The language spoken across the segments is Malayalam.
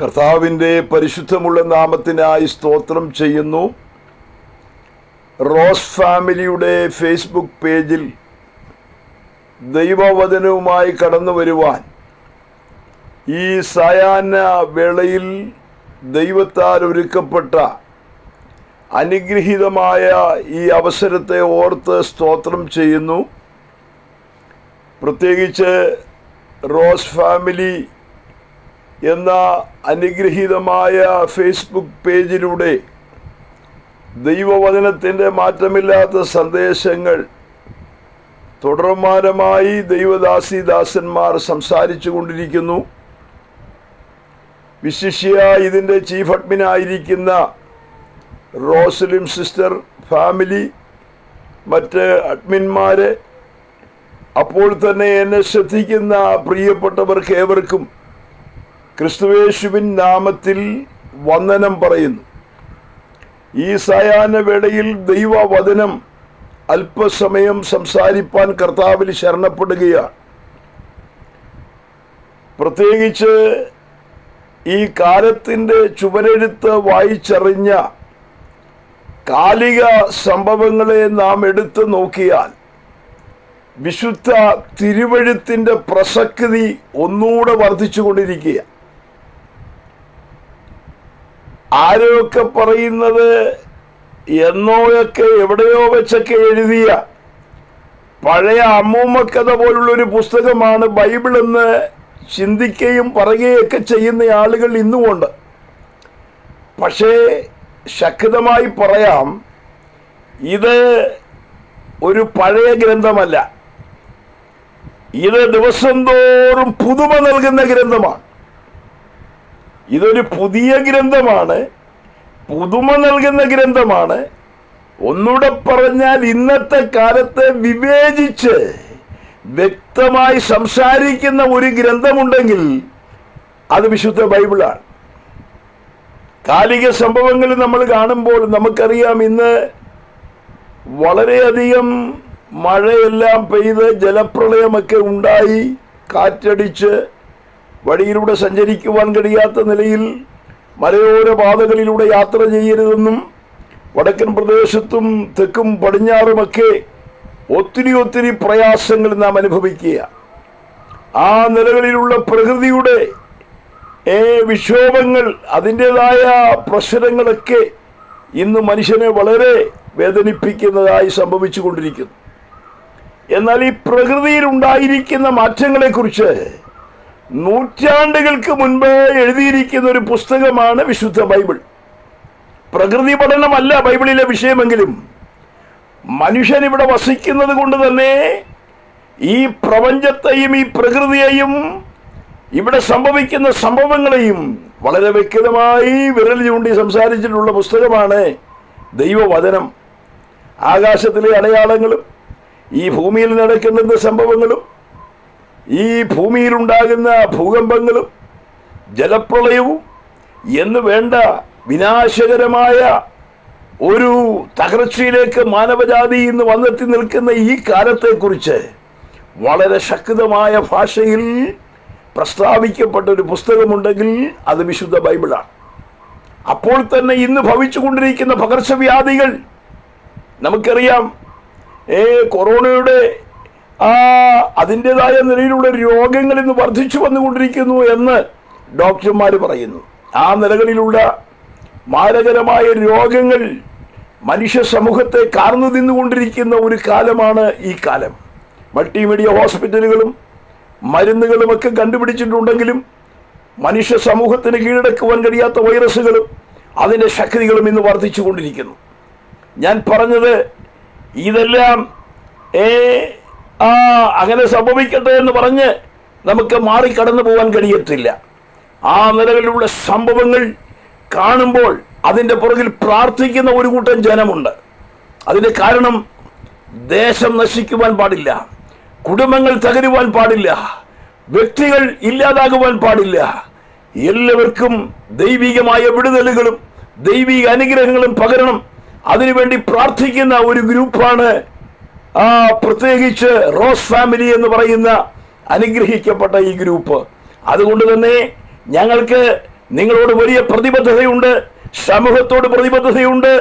കർത്താവിൻ്റെ പരിശുദ്ധമുള്ള നാമത്തിനായി സ്തോത്രം ചെയ്യുന്നു. റോസ് ഫാമിലിയുടെ ഫേസ്ബുക്ക് പേജിൽ ദൈവവചനവുമായി കടന്നു വരുവാൻ ഈ സായാഹ്ന വേളയിൽ ദൈവത്താൽ ഒരുക്കപ്പെട്ട അനുഗ്രഹീതമായ ഈ അവസരത്തെ ഓർത്ത് സ്തോത്രം ചെയ്യുന്നു. പ്രത്യേകിച്ച് റോസ് ഫാമിലി എന്ന അനുഗ്രഹീതമായ ഫേസ്ബുക്ക് പേജിലൂടെ ദൈവവചനത്തിൻ്റെ മാറ്റമില്ലാത്ത സന്ദേശങ്ങൾ തുടർമാനമായി ദൈവദാസന്മാർ സംസാരിച്ചു കൊണ്ടിരിക്കുന്നു. വിശിഷ്യ ഇതിൻ്റെ ചീഫ് അഡ്മിനായിരിക്കുന്ന റോസലിം സിസ്റ്റർ, ഫാമിലി, മറ്റ് അഡ്മിന്മാർ, അപ്പോൾ തന്നെ എന്നെ ശ്രദ്ധിക്കുന്ന പ്രിയപ്പെട്ടവർക്ക് ഏവർക്കും ക്രിസ്തുയേശുവിൻ നാമത്തിൽ വന്ദനം പറയുന്നു. ഈ സായാഹ്ന വേളയിൽ ദൈവവചനം അല്പസമയം സംസാരിപ്പാൻ കർത്താവിൽ ശരണപ്പെടുകയാണ്. പ്രത്യേകിച്ച് ഈ കാലത്തിൻ്റെ ചുവരെഴുത്ത് വായിച്ചറിഞ്ഞ കാലിക സംഭവങ്ങളെ നാം എടുത്തു നോക്കിയാൽ വിശുദ്ധ തിരുവെഴുത്തിൻ്റെ പ്രസക്തി ഒന്നുകൂടെ വർദ്ധിച്ചുകൊണ്ടിരിക്കുക. ആരൊക്കെ പറയുന്നത് എന്നോയൊക്കെ എവിടെയോ വെച്ചൊക്കെ എഴുതിയ പഴയ അമ്മൂമ്മക്കഥ പോലുള്ളൊരു പുസ്തകമാണ് ബൈബിൾ എന്ന് ചിന്തിക്കുകയും പറയുകയൊക്കെ ചെയ്യുന്ന ആളുകൾ ഇന്നുമുണ്ട്. പക്ഷേ ശക്തമായി പറയാം, ഇത് ഒരു പഴയ ഗ്രന്ഥമല്ല. ഇത് ദിവസം തോറും പുതുമ നൽകുന്ന ഗ്രന്ഥമാണ്. ഇതൊരു പുതിയ ഗ്രന്ഥമാണ്, പുതുമ നൽകുന്ന ഗ്രന്ഥമാണ്. ഒന്നുകൂടെ പറഞ്ഞാൽ, ഇന്നത്തെ കാലത്തെ വിവേചിച്ച് വ്യക്തമായി സംസാരിക്കുന്ന ഒരു ഗ്രന്ഥമുണ്ടെങ്കിൽ അത് വിശുദ്ധ ബൈബിളാണ്. കാലിക സംഭവങ്ങൾ നമ്മൾ കാണുമ്പോൾ നമുക്കറിയാം, ഇന്ന് വളരെയധികം മഴയെല്ലാം പെയ്ത് ജലപ്രളയമൊക്കെ ഉണ്ടായി, കാറ്റടിച്ച് വഴിയിലൂടെ സഞ്ചരിക്കുവാൻ കഴിയാത്ത നിലയിൽ മലയോര പാതകളിലൂടെ യാത്ര ചെയ്യരുതെന്നും വടക്കൻ പ്രദേശത്തും തെക്കും പടിഞ്ഞാറുമൊക്കെ ഒത്തിരി പ്രയാസങ്ങൾ നാം അനുഭവിക്കുക. ആ നിലകളിലുള്ള പ്രകൃതിയുടെ വിക്ഷോഭങ്ങൾ, അതിൻ്റെതായ പ്രശ്നങ്ങളൊക്കെ ഇന്ന് മനുഷ്യനെ വളരെ വേദനിപ്പിക്കുന്നതായി സംഭവിച്ചു കൊണ്ടിരിക്കുന്നു. എന്നാൽ ഈ പ്രകൃതിയിൽ ഉണ്ടായിരിക്കുന്ന മാറ്റങ്ങളെക്കുറിച്ച് നൂറ്റാണ്ടുകൾക്ക് മുൻപ് എഴുതിയിരിക്കുന്ന ഒരു പുസ്തകമാണ് വിശുദ്ധ ബൈബിൾ. പ്രകൃതി പഠനമല്ല ബൈബിളിലെ വിഷയമെങ്കിലും മനുഷ്യൻ ഇവിടെ വസിക്കുന്നത് കൊണ്ട് തന്നെ ഈ പ്രപഞ്ചത്തെയും ഈ പ്രകൃതിയെയും ഇവിടെ സംഭവിക്കുന്ന സംഭവങ്ങളെയും വളരെ വ്യക്തമായി വിരൽ ചൂണ്ടി സംസാരിച്ചിട്ടുള്ള പുസ്തകമാണ് ദൈവവചനം. ആകാശത്തിലെ അടയാളങ്ങളും ഈ ഭൂമിയിൽ നടക്കുന്ന സംഭവങ്ങളും ഈ ഭൂമിയിലുണ്ടാകുന്ന ഭൂകമ്പങ്ങളും ജലപ്രളയവും എന്ന് വേണ്ട വിനാശകരമായ ഒരു തകർച്ചയിലേക്ക് മാനവജാതി ഇന്ന് വന്നെത്തി നിൽക്കുന്ന ഈ കാലത്തെക്കുറിച്ച് വളരെ ശക്തമായ ഭാഷയിൽ പ്രസ്താവിക്കപ്പെട്ട ഒരു പുസ്തകമുണ്ടെങ്കിൽ അത് വിശുദ്ധ ബൈബിളാണ്. അപ്പോൾ തന്നെ ഇന്ന് ഭവിച്ചുകൊണ്ടിരിക്കുന്ന പകർച്ചവ്യാധികൾ നമുക്കറിയാം. കൊറോണയുടെ അതിൻ്റെതായ നിലയിലുള്ള രോഗങ്ങൾ ഇന്ന് വർദ്ധിച്ചു വന്നുകൊണ്ടിരിക്കുന്നു എന്ന് ഡോക്ടർമാർ പറയുന്നു. ആ നിലകളിലുള്ള മാരകരമായ രോഗങ്ങൾ മനുഷ്യ സമൂഹത്തെ കാർന്നു തിന്നുകൊണ്ടിരിക്കുന്ന ഒരു കാലമാണ് ഈ കാലം. മൾട്ടിമീഡിയ ഹോസ്പിറ്റലുകളും മരുന്നുകളുമൊക്കെ കണ്ടുപിടിച്ചിട്ടുണ്ടെങ്കിലും മനുഷ്യ സമൂഹത്തിന് കീഴടക്കുവാൻ കഴിയാത്ത വൈറസുകളും അതിൻ്റെ ശക്തികളും ഇന്ന് വർദ്ധിച്ചു കൊണ്ടിരിക്കുന്നു. ഞാൻ പറഞ്ഞത് ഇതെല്ലാം അങ്ങനെ സംഭവിക്കട്ടെ എന്ന് പറഞ്ഞ് നമുക്ക് മാറിക്കടന്നു പോകാൻ കഴിയത്തില്ല. ആ നിലകളിലുള്ള സംഭവങ്ങൾ കാണുമ്പോൾ അതിൻ്റെ പുറകിൽ പ്രാർത്ഥിക്കുന്ന ഒരു കൂട്ടം ജനമുണ്ട്. അതിൻ്റെ കാരണം, ദേശം നശിക്കുവാൻ പാടില്ല, കുടുംബങ്ങൾ തകരുവാൻ പാടില്ല, വ്യക്തികൾ ഇല്ലാതാകുവാൻ പാടില്ല. എല്ലാവർക്കും ദൈവികമായ വിടുതലുകളും ദൈവിക അനുഗ്രഹങ്ങളും പകരണം. അതിനുവേണ്ടി പ്രാർത്ഥിക്കുന്ന ഒരു ഗ്രൂപ്പാണ് പ്രത്യേകിച്ച് റോസ് ഫാമിലി എന്ന് പറയുന്ന അനുഗ്രഹിക്കപ്പെട്ട ഈ ഗ്രൂപ്പ്. അതുകൊണ്ട് തന്നെ ഞങ്ങൾക്ക് നിങ്ങളോട് വലിയ പ്രതിബദ്ധതയുണ്ട്, സമൂഹത്തോട് പ്രതിബദ്ധതയുണ്ട്,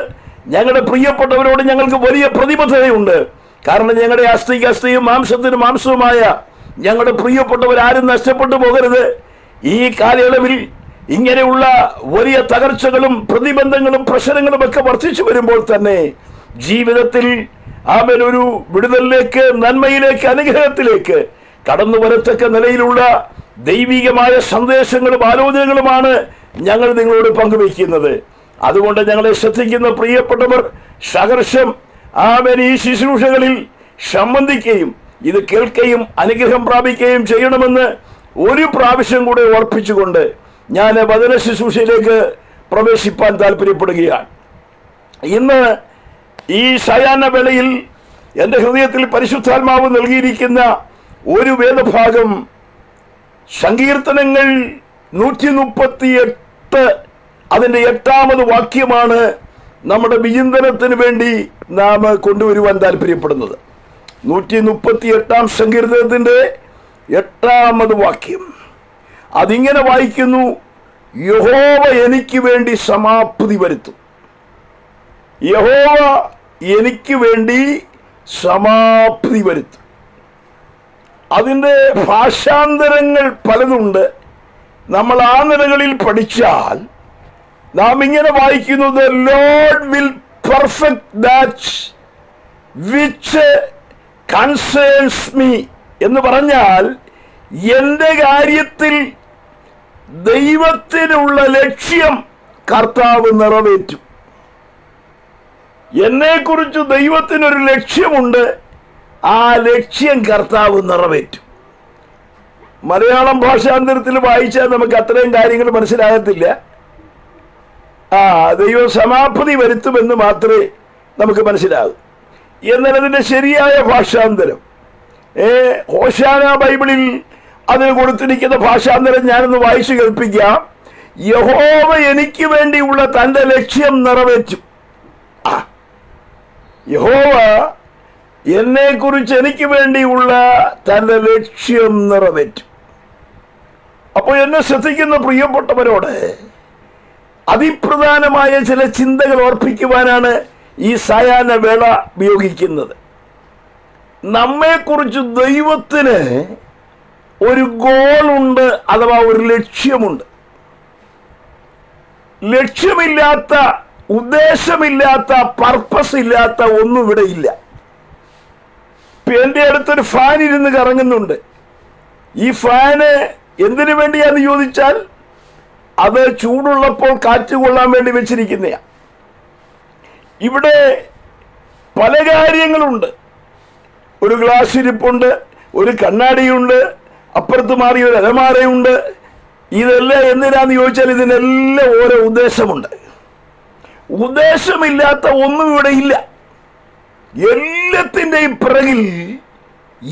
ഞങ്ങളുടെ പ്രിയപ്പെട്ടവരോട് ഞങ്ങൾക്ക് വലിയ പ്രതിബദ്ധതയുണ്ട്. കാരണം ഞങ്ങളുടെ അസ്ഥിക്ക് അസ്ഥിയും മാംസത്തിന് മാംസവുമായ ഞങ്ങളുടെ പ്രിയപ്പെട്ടവരാരും നഷ്ടപ്പെട്ടു പോകരുത്. ഈ കാലയളവിൽ ഇങ്ങനെയുള്ള വലിയ തകർച്ചകളും പ്രതിബന്ധങ്ങളും പ്രശ്നങ്ങളും ഒക്കെ വർദ്ധിച്ചു വരുമ്പോൾ തന്നെ ജീവിതത്തിൽ അവൻ ഒരു വിടുതലിലേക്ക്, നന്മയിലേക്ക്, അനുഗ്രഹത്തിലേക്ക് കടന്നു വരത്തക്ക നിലയിലുള്ള ദൈവികമായ സന്ദേശങ്ങളും ആലോചനകളുമാണ് ഞങ്ങൾ നിങ്ങളോട് പങ്കുവയ്ക്കുന്നത്. അതുകൊണ്ട് ഞങ്ങളെ ശ്രദ്ധിക്കുന്ന പ്രിയപ്പെട്ടവർ സഹർഷം ഈ ശുശ്രൂഷകളിൽ സംബന്ധിക്കുകയും ഇത് കേൾക്കുകയും അനുഗ്രഹം പ്രാപിക്കുകയും ചെയ്യണമെന്ന് ഒരു പ്രാവശ്യം കൂടെ ഓർപ്പിച്ചുകൊണ്ട് ഞാൻ വചന ശുശ്രൂഷയിലേക്ക് പ്രവേശിപ്പാൻ താല്പര്യപ്പെടുകയാണ്. ഇന്ന് ഈ സായാഹ്ന വേളയിൽ എൻ്റെ ഹൃദയത്തിൽ പരിശുദ്ധാത്മാവ് നൽകിയിരിക്കുന്ന ഒരു വേദഭാഗം സങ്കീർത്തനങ്ങൾ 138 അതിൻ്റെ 8-ാമത് വാക്യമാണ് നമ്മുടെ വിചിന്തനത്തിന് വേണ്ടി നാം കൊണ്ടുവരുവാൻ താല്പര്യപ്പെടുന്നത്. 138-ാം സങ്കീർത്തനത്തിൻ്റെ 8-ാമത് വാക്യം അതിങ്ങനെ വായിക്കുന്നു: യഹോവ എനിക്ക് വേണ്ടി സമാപ്തി വരുത്തും. യഹോവ എനിക്ക് വേണ്ടി സമാപ്തി വരുത്തും. അതിൻ്റെ ഭാഷാന്തരങ്ങൾ പലതുണ്ട്. നമ്മൾ ആ നിലകളിൽ പഠിച്ചാൽ നാം ഇങ്ങനെ വായിക്കുന്നത്: Lord will perfect that which concerns me എന്ന് പറഞ്ഞാൽ എൻ്റെ കാര്യത്തിൽ ദൈവത്തിനുള്ള ലക്ഷ്യം കർത്താവ് നിറവേറ്റും. എന്നെക്കുറിച്ച് ദൈവത്തിനൊരു ലക്ഷ്യമുണ്ട്, ആ ലക്ഷ്യം കർത്താവ് നിറവേറ്റും. മലയാളം ഭാഷാന്തരത്തിൽ വായിച്ചാൽ നമുക്ക് അത്രയും കാര്യങ്ങൾ മനസ്സിലാകത്തില്ല. ദൈവം സമാപ്തി വരുത്തുമെന്ന് മാത്രമേ നമുക്ക് മനസ്സിലാകൂ. എന്നാൽ അതിൻ്റെ ശരിയായ ഭാഷാന്തരം ഹോശാന ബൈബിളിൽ അതിന് കൊടുത്തിരിക്കുന്ന ഭാഷാന്തരം ഞാനൊന്ന് വായിച്ചു കേൾപ്പിക്കാം. യഹോവ എനിക്ക് വേണ്ടിയുള്ള തൻ്റെ ലക്ഷ്യം നിറവേറ്റും. യഹോവ എന്നെക്കുറിച്ച് എനിക്ക് വേണ്ടിയുള്ള തൻ്റെ ലക്ഷ്യം നിറവേറ്റും. അപ്പോൾ എന്നെ ശ്രദ്ധിക്കുന്ന പ്രിയപ്പെട്ടവരോട് അതിപ്രധാനമായ ചില ചിന്തകൾ ഓർപ്പിക്കുവാനാണ് ഈ സായാഹ്ന വേള ഉപയോഗിക്കുന്നത്. നമ്മെക്കുറിച്ച് ദൈവത്തിന് ഒരു ഗോളുണ്ട്, അഥവാ ഒരു ലക്ഷ്യമുണ്ട്. ലക്ഷ്യമില്ലാത്ത, ഉദ്ദേശമില്ലാത്ത, പർപ്പസ് ഇല്ലാത്ത ഒന്നും ഇവിടെ ഇല്ല. എൻ്റെ അടുത്തൊരു ഫാൻ ഇരുന്ന് കറങ്ങുന്നുണ്ട്. ഈ ഫാന് എന്തിനു വേണ്ടിയാന്ന് ചോദിച്ചാൽ അത് ചൂടുള്ളപ്പോൾ കാറ്റ് കൊള്ളാൻ വേണ്ടി വെച്ചിരിക്കുന്നതാണ്. ഇവിടെ പല കാര്യങ്ങളുണ്ട്. ഒരു ഗ്ലാസ് ഇരിപ്പുണ്ട്, ഒരു കണ്ണാടിയുണ്ട്, അപ്പുറത്ത് മാറിയ ഒരു അലമാരയുണ്ട്. ഇതെല്ലാം എന്തിനാന്ന് ചോദിച്ചാൽ ഇതിനെല്ലാം ഓരോ ഉദ്ദേശമുണ്ട്. ഉദ്ദേശമില്ലാത്ത ഒന്നും ഇവിടെ ഇല്ല. എല്ലാത്തിൻ്റെയും പിറകിൽ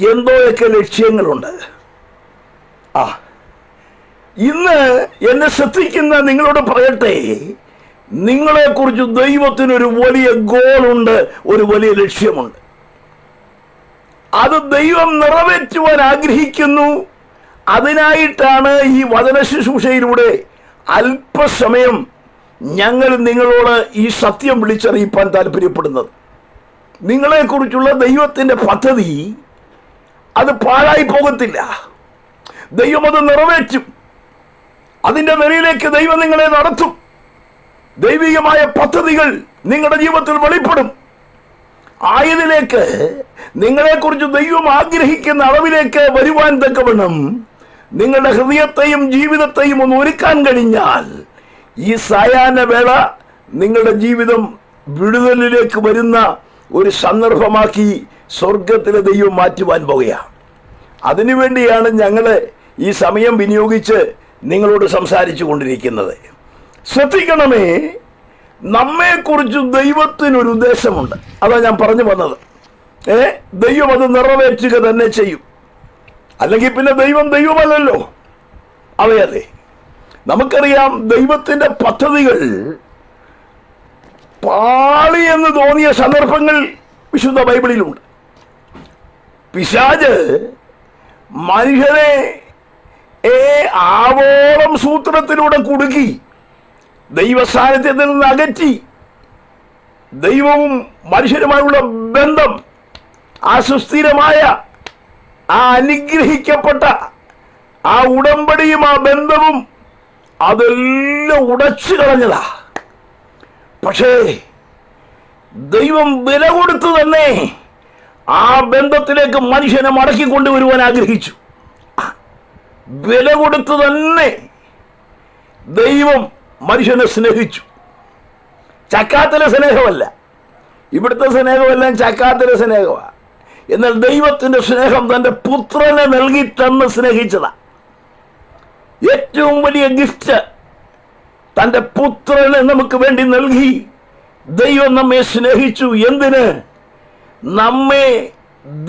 എന്തോയൊക്കെ ലക്ഷ്യങ്ങളുണ്ട്. ഇന്ന് എന്നെ ശ്രദ്ധിക്കുന്ന നിങ്ങളോട് പറയട്ടെ, നിങ്ങളെക്കുറിച്ച് ദൈവത്തിനൊരു വലിയ ഗോളുണ്ട്, ഒരു വലിയ ലക്ഷ്യമുണ്ട്. അത് ദൈവം നിറവേറ്റുവാൻ ആഗ്രഹിക്കുന്നു. അതിനായിട്ടാണ് ഈ വചന ശുശ്രൂഷയിലൂടെ അല്പസമയം ഞങ്ങൾ നിങ്ങളോട് ഈ സത്യം വിളിച്ചറിയിപ്പാൻ താല്പര്യപ്പെടുന്നത്. നിങ്ങളെക്കുറിച്ചുള്ള ദൈവത്തിൻ്റെ പദ്ധതി അത് പാഴായി പോകത്തില്ല. ദൈവം അത് നിറവേറ്റും. അതിൻ്റെ നിലയിലേക്ക് ദൈവം നിങ്ങളെ നടത്തും. ദൈവികമായ പദ്ധതികൾ നിങ്ങളുടെ ജീവിതത്തിൽ വെളിപ്പെടും. ആയതിലേക്ക് നിങ്ങളെക്കുറിച്ച് ദൈവം ആഗ്രഹിക്കുന്ന അളവിലേക്ക് വരുവാൻ തക്കവണ്ണം നിങ്ങളുടെ ഹൃദയത്തെയും ജീവിതത്തെയും ഒന്ന് ഒരുക്കാൻ കഴിഞ്ഞാൽ ഈ സായാഹ്ന വേള നിങ്ങളുടെ ജീവിതം വിടുതലിലേക്ക് വരുന്ന ഒരു സന്ദർഭമാക്കി സ്വർഗത്തിലെ ദൈവം മാറ്റുവാൻ പോകുകയാണ്. അതിനുവേണ്ടിയാണ് ഞങ്ങൾ ഈ സമയം വിനിയോഗിച്ച് നിങ്ങളോട് സംസാരിച്ചു കൊണ്ടിരിക്കുന്നത്. ശ്രദ്ധിക്കണമേ, നമ്മെക്കുറിച്ച് ദൈവത്തിനൊരു ഉദ്ദേശമുണ്ട്. അതാ ഞാൻ പറഞ്ഞു വന്നത്. ദൈവം അത് നിറവേറ്റുക തന്നെ ചെയ്യും. അല്ലെങ്കിൽ പിന്നെ ദൈവം ദൈവമല്ലല്ലോ. അവയതെ നമുക്കറിയാം, ദൈവത്തിൻ്റെ പദ്ധതികൾ പാളി എന്ന് തോന്നിയ സന്ദർഭങ്ങൾ വിശുദ്ധ ബൈബിളിലുണ്ട്. പിശാച് മനുഷ്യനെ ആവോളം സൂത്രത്തിലൂടെ കുടുക്കി ദൈവസാന്നിധ്യത്തിൽ നിന്ന് അകറ്റി ദൈവവും മനുഷ്യരുമായുള്ള ബന്ധം, ആ സുസ്ഥിരമായ, ആ അനുഗ്രഹിക്കപ്പെട്ട ആ ഉടമ്പടിയും ആ ബന്ധവും അതെല്ലാം ഉടച്ചു കളഞ്ഞതാ. പക്ഷേ ദൈവം വില കൊടുത്തു തന്നെ ആ ബന്ധത്തിലേക്ക് മനുഷ്യനെ മടക്കിക്കൊണ്ടുവരുവാൻ ആഗ്രഹിച്ചു. വില കൊടുത്തു തന്നെ ദൈവം മനുഷ്യനെ സ്നേഹിച്ചു. ചക്കാത്തിലെ സ്നേഹമല്ല, ഇവിടുത്തെ സ്നേഹമെല്ലാം ചക്കാത്തിലെ സ്നേഹമാണ്. എന്നാൽ ദൈവത്തിന്റെ സ്നേഹം തന്റെ പുത്രനെ നൽകി തന്ന് സ്നേഹിച്ചതാ. ഏറ്റവും വലിയ ഗിഫ്റ്റ് തന്റെ പുത്രനെ നമുക്ക് വേണ്ടി നൽകി ദൈവം നമ്മെ സ്നേഹിച്ചു. എന്തിന്? നമ്മെ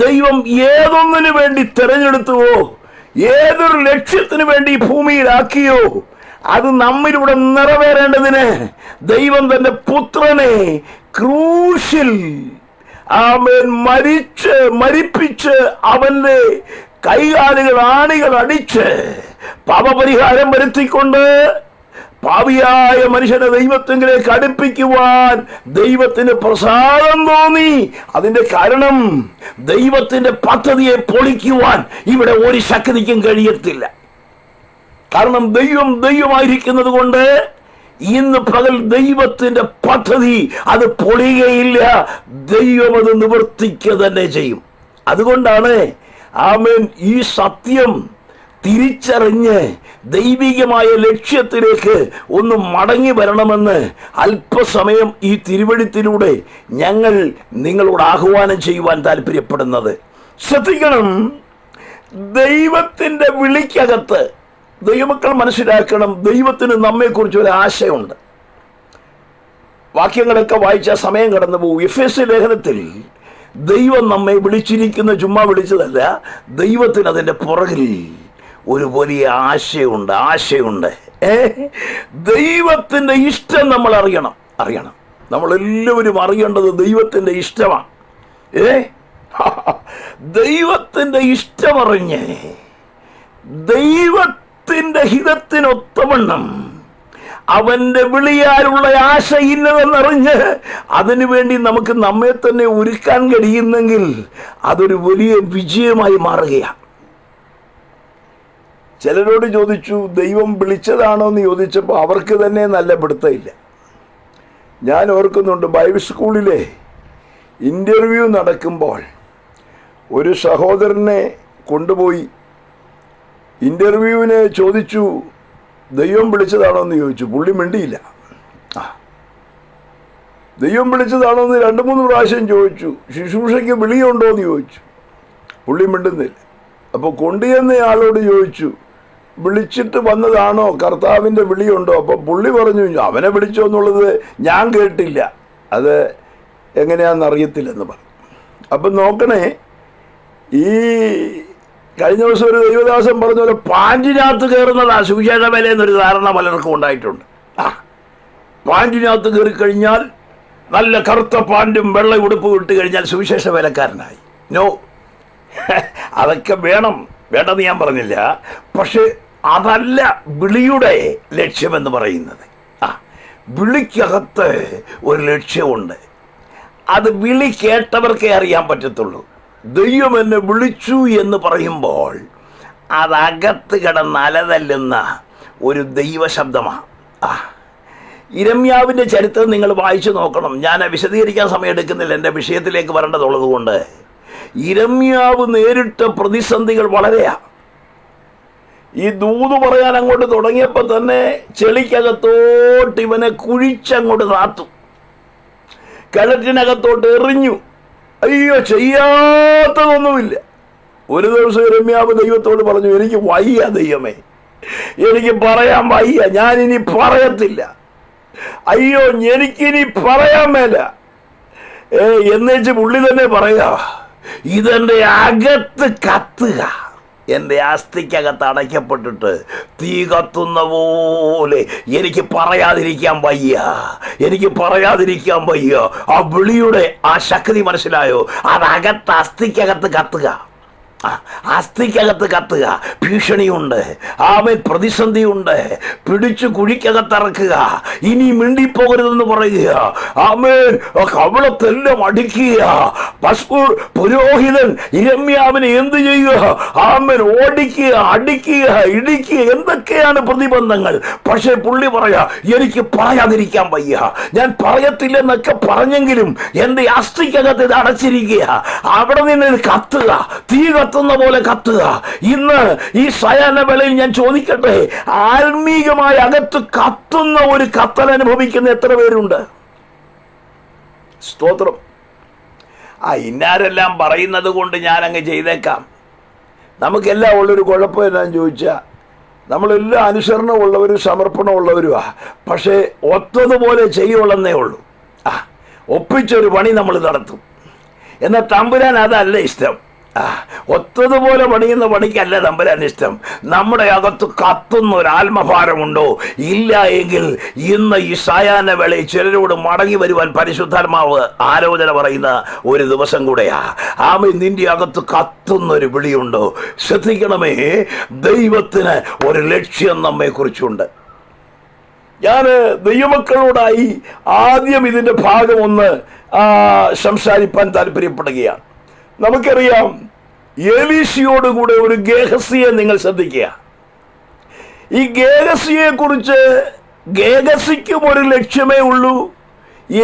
ദൈവം ഏതൊന്നിനു വേണ്ടി തിരഞ്ഞെടുത്തുവോ, ഏതൊരു ലക്ഷ്യത്തിന് വേണ്ടി ഭൂമിയിലാക്കിയോ, അത് നമ്മിലൂടെ നിറവേറേണ്ടതിന് ദൈവം തന്റെ പുത്രനെ ക്രൂശിൽ മരിപ്പിച്ച് അവന്റെ കൈകാലുകൾ ആണികൾ അടിച്ച് പാപപരിഹാരം വരുത്തിക്കൊണ്ട് പാപിയായ മനുഷ്യനെ ദൈവത്തിലേക്ക് അടുപ്പിക്കുവാൻ ദൈവത്തിന് പ്രസാദം തോന്നി. അതിന്റെ കാരണം ദൈവത്തിന്റെ പദ്ധതിയെ പൊളിക്കുവാൻ ഇവിടെ ഒരു ശക്തിക്കും കഴിയത്തില്ല. കാരണം ദൈവമായിരിക്കുന്നത് കൊണ്ട് ഇന്ന് പകൽ ദൈവത്തിന്റെ പദ്ധതി അത് പൊളിയുകയില്ല. ദൈവം അത് നിവർത്തിക്കുക തന്നെ ചെയ്യും. അതുകൊണ്ടാണ് ആമേൻ ഈ സത്യം തിരിച്ചറിഞ്ഞ് ദൈവികമായ ലക്ഷ്യത്തിലേക്ക് ഒന്ന് മടങ്ങി വരണമെന്ന് അല്പസമയം ഈ തിരുവെഴുത്തിലൂടെ ഞങ്ങൾ നിങ്ങളോട് ആഹ്വാനം ചെയ്യുവാൻ താല്പര്യപ്പെടുന്നത്. ശ്രദ്ധിക്കണം, ദൈവത്തിന്റെ വിളിക്കകത്ത് ദൈവമക്കൾ മനസ്സിലാക്കണം, ദൈവത്തിന് നമ്മെക്കുറിച്ച് ഒരു ആശയമുണ്ട്. വാക്യങ്ങളൊക്കെ വായിച്ച സമയം കടന്നു പോകും. എഫേസ്യ ലേഖനത്തിൽ ദൈവം നമ്മെ വിളിച്ചിരിക്കുന്ന ചുമ്മാ വിളിച്ചതല്ല, ദൈവത്തിന് അതിൻ്റെ പുറകിൽ ഒരു വലിയ ആശയമുണ്ട്. ദൈവത്തിൻ്റെ ഇഷ്ടം നമ്മൾ അറിയണം. നമ്മളെല്ലാവരും അറിയേണ്ടത് ദൈവത്തിൻ്റെ ഇഷ്ടമാണ്. ദൈവത്തിൻ്റെ ഇഷ്ടമറിഞ്ഞ് ദൈവത്തിൻ്റെ ഹിതത്തിനൊത്തവണ്ണം അവന്റെ വിളിയാലുള്ള ആശ ഇന്നതെന്നറിഞ്ഞ് അതിനുവേണ്ടി നമുക്ക് നമ്മെ തന്നെ ഒരുക്കാൻ കഴിയുന്നെങ്കിൽ അതൊരു വലിയ വിജയമായി മാറുകയാണ്. ചിലരോട് ചോദിച്ചു ദൈവം വിളിച്ചതാണോ എന്ന് ചോദിച്ചപ്പോൾ അവർക്ക് തന്നെ നല്ല പിടുത്തമില്ല. ഞാൻ ഓർക്കുന്നുണ്ട്, ബൈബിൾ സ്കൂളിലെ ഇൻ്റർവ്യൂ നടക്കുമ്പോൾ ഒരു സഹോദരനെ കൊണ്ടുപോയി ഇൻ്റർവ്യൂവിന് ചോദിച്ചു ദൈവം വിളിച്ചതാണോ എന്ന് ചോദിച്ചു. പുള്ളി മിണ്ടിയില്ല. ദൈവം വിളിച്ചതാണോ എന്ന് 2-3 പ്രാവശ്യം ചോദിച്ചു. ശുശ്രൂഷയ്ക്ക് വിളിയുണ്ടോ എന്ന് ചോദിച്ചു. പുള്ളി മിണ്ടുന്നില്ല. അപ്പോൾ കൊണ്ടുചെന്ന ആളോട് ചോദിച്ചു വിളിച്ചിട്ട് വന്നതാണോ, കർത്താവിൻ്റെ വിളിയുണ്ടോ? അപ്പോൾ പുള്ളി പറഞ്ഞു അവനെ വിളിച്ചോ എന്നുള്ളത് ഞാൻ കേട്ടില്ല, അത് എങ്ങനെയാണെന്ന് അറിയത്തില്ലെന്ന് പറഞ്ഞു. അപ്പം നോക്കണേ, ഈ കഴിഞ്ഞ ദിവസം ഒരു ദൈവദാസൻ പറഞ്ഞ പോലെ പാൻറ്റിനകത്ത് കയറുന്നതാ സുവിശേഷ വേല എന്നൊരു ധാരണ പലർക്കും ഉണ്ടായിട്ടുണ്ട്. പാൻറ്റിനകത്ത് കയറി കഴിഞ്ഞാൽ, നല്ല കറുത്ത പാൻറ്റും വെള്ള ഉടുപ്പ് ഇട്ട് കഴിഞ്ഞാൽ സുവിശേഷ വേലക്കാരനായി. നോ, അതൊക്കെ വേണ്ടെന്ന് ഞാൻ പറഞ്ഞില്ല. പക്ഷെ അതല്ല വിളിയുടെ ലക്ഷ്യമെന്ന് പറയുന്നത്. വിളിക്കകത്ത് ഒരു ലക്ഷ്യമുണ്ട്. അത് വിളി കേട്ടവർക്കേ അറിയാൻ പറ്റത്തുള്ളൂ. ദൈവം എന്നെ വിളിച്ചു എന്ന് പറയുമ്പോൾ അതകത്ത് കിടന്ന് അലതല്ലുന്ന ഒരു ദൈവശബ്ദമാണ്. ഇരമ്യാവിൻ്റെ ചരിത്രം നിങ്ങൾ വായിച്ചു നോക്കണം. ഞാൻ വിശദീകരിക്കാൻ സമയം എടുക്കുന്നില്ല, എൻ്റെ വിഷയത്തിലേക്ക് വരേണ്ടതുള്ളത് കൊണ്ട്. ഇരമ്യാവ് നേരിട്ട പ്രതിസന്ധികൾ വളരെയാണ്. ഈ ദൂത് പറയാൻ അങ്ങോട്ട് തുടങ്ങിയപ്പോൾ തന്നെ ചെളിക്കകത്തോട്ട് ഇവനെ കുഴിച്ചങ്ങോട്ട് താത്തു, കിണറ്റിനകത്തോട്ട് എറിഞ്ഞു. അയ്യോ, ചെയ്യാത്തതൊന്നുമില്ല. ഒരു ദിവസം ഇരമ്യാവ് ദൈവത്തോട് പറഞ്ഞു, എനിക്ക് വയ്യ ദൈവമേ, എനിക്ക് പറയാൻ വയ്യ, ഞാനിനി പറയത്തില്ല. അയ്യോ, എനിക്കിനി പറയാൻ മേല. എന്നുവെച്ച് പുള്ളി തന്നെ പറയാ, ഇതെൻ്റെ അകത്ത് കത്തുക, എൻ്റെ അസ്ഥിക്കകത്ത് അടയ്ക്കപ്പെട്ടിട്ട് തീ കത്തുന്ന പോലെ എനിക്ക് പറയാതിരിക്കാൻ വയ്യ. ആ വിളിയുടെ ആ ശക്തി മനസ്സിലായോ? അതകത്ത് അസ്ഥിക്കകത്ത് കത്തുക. അസ്ഥിക്കകത്ത് കത്തുക, ഭീഷണിയുണ്ട്, ആമേൻ, പ്രതിസന്ധിയുണ്ട്, പിടിച്ചു കുഴിക്കകത്തിറക്കുക, ഇനി മിണ്ടിപ്പോകരുതെന്ന് പറയുക, ആമേൻ, കവളത്തെല്ലാം അടിക്കുക. പസ്പൂർ പുരോഹിതൻ യിരെമ്യാവിനെ എന്ത് ചെയ്യുക? ആമേൻ, ഓടിക്കുക, അടിക്കുക, ഇടിക്കുക, എന്തൊക്കെയാണ് പ്രതിബന്ധങ്ങൾ. പക്ഷെ പുള്ളി പറയാ, എനിക്ക് പറയാതിരിക്കാൻ വയ്യ, ഞാൻ പറയത്തില്ലെന്നൊക്കെ പറഞ്ഞെങ്കിലും എന്റെ അസ്ഥിക്കകത്ത് ഇത് അടച്ചിരിക്കുക, അവിടെ നിന്ന് കത്തുക, തീ കത്തുന്ന പോലെ കത്തുക. ഇന്ന് ഈ സായാഹ്ന വേളയിൽ ഞാൻ ചോദിക്കട്ടെ, ആത്മീകമായ അകത്ത് കത്തുന്ന ഒരു കത്തൽ അനുഭവിക്കുന്ന എത്ര പേരുണ്ട്? സ്തോത്രം. ഇന്നാരെല്ലാം പറയുന്നത് കൊണ്ട് ഞാൻ അങ്ങ് ചെയ്തേക്കാം. നമുക്കെല്ലാം ഉള്ളൊരു കുഴപ്പം എന്നാന്ന് ചോദിച്ചാൽ, നമ്മളെല്ലാം അനുസരണമുള്ളവരും സമർപ്പണമുള്ളവരുമാ, പക്ഷേ ഒത്തതുപോലെ ചെയ്യുള്ളന്നേ ഉള്ളൂ. ഒപ്പിച്ചൊരു പണി നമ്മൾ നടത്തും. എന്നാൽ തമ്പുരാൻ അതല്ല ഇഷ്ടം. ഒത്തതുപോലെ പണിയുന്ന പണിക്കല്ല തമ്പുരാൻ ഇഷ്ടം. നമ്മുടെ അകത്ത് കത്തുന്ന ഒരു ആത്മഭാരമുണ്ടോ? ഇല്ല എങ്കിൽ ഇന്ന് ഈ സായാഹ്ന വേളയിൽ ചിലരോട് മടങ്ങി വരുവാൻ പരിശുദ്ധാത്മാവ് ആലോചന പറയുന്ന ഒരു ദിവസം കൂടെയാ. ആമേൻ, നിന്റെ അകത്ത് കത്തുന്നൊരു വിളിയുണ്ടോ? ശ്രദ്ധിക്കണമേ, ദൈവത്തിന് ഒരു ലക്ഷ്യം നമ്മെ കുറിച്ചുണ്ട്. ഞാൻ ദൈവമക്കളോടായി ആദ്യം ഇതിന്റെ ഭാഗം ഒന്ന് സംസാരിപ്പാൻ താല്പര്യപ്പെടുകയാണ്. നമുക്കറിയാം, എലീശയോടുകൂടെ ഒരു ഗേഹസിയെ നിങ്ങൾ ശ്രദ്ധിക്കുക. ഈ ഗേഹസിയെ കുറിച്ച് ഗേഹസിക്കും ഒരു ലക്ഷ്യമേ ഉള്ളൂ,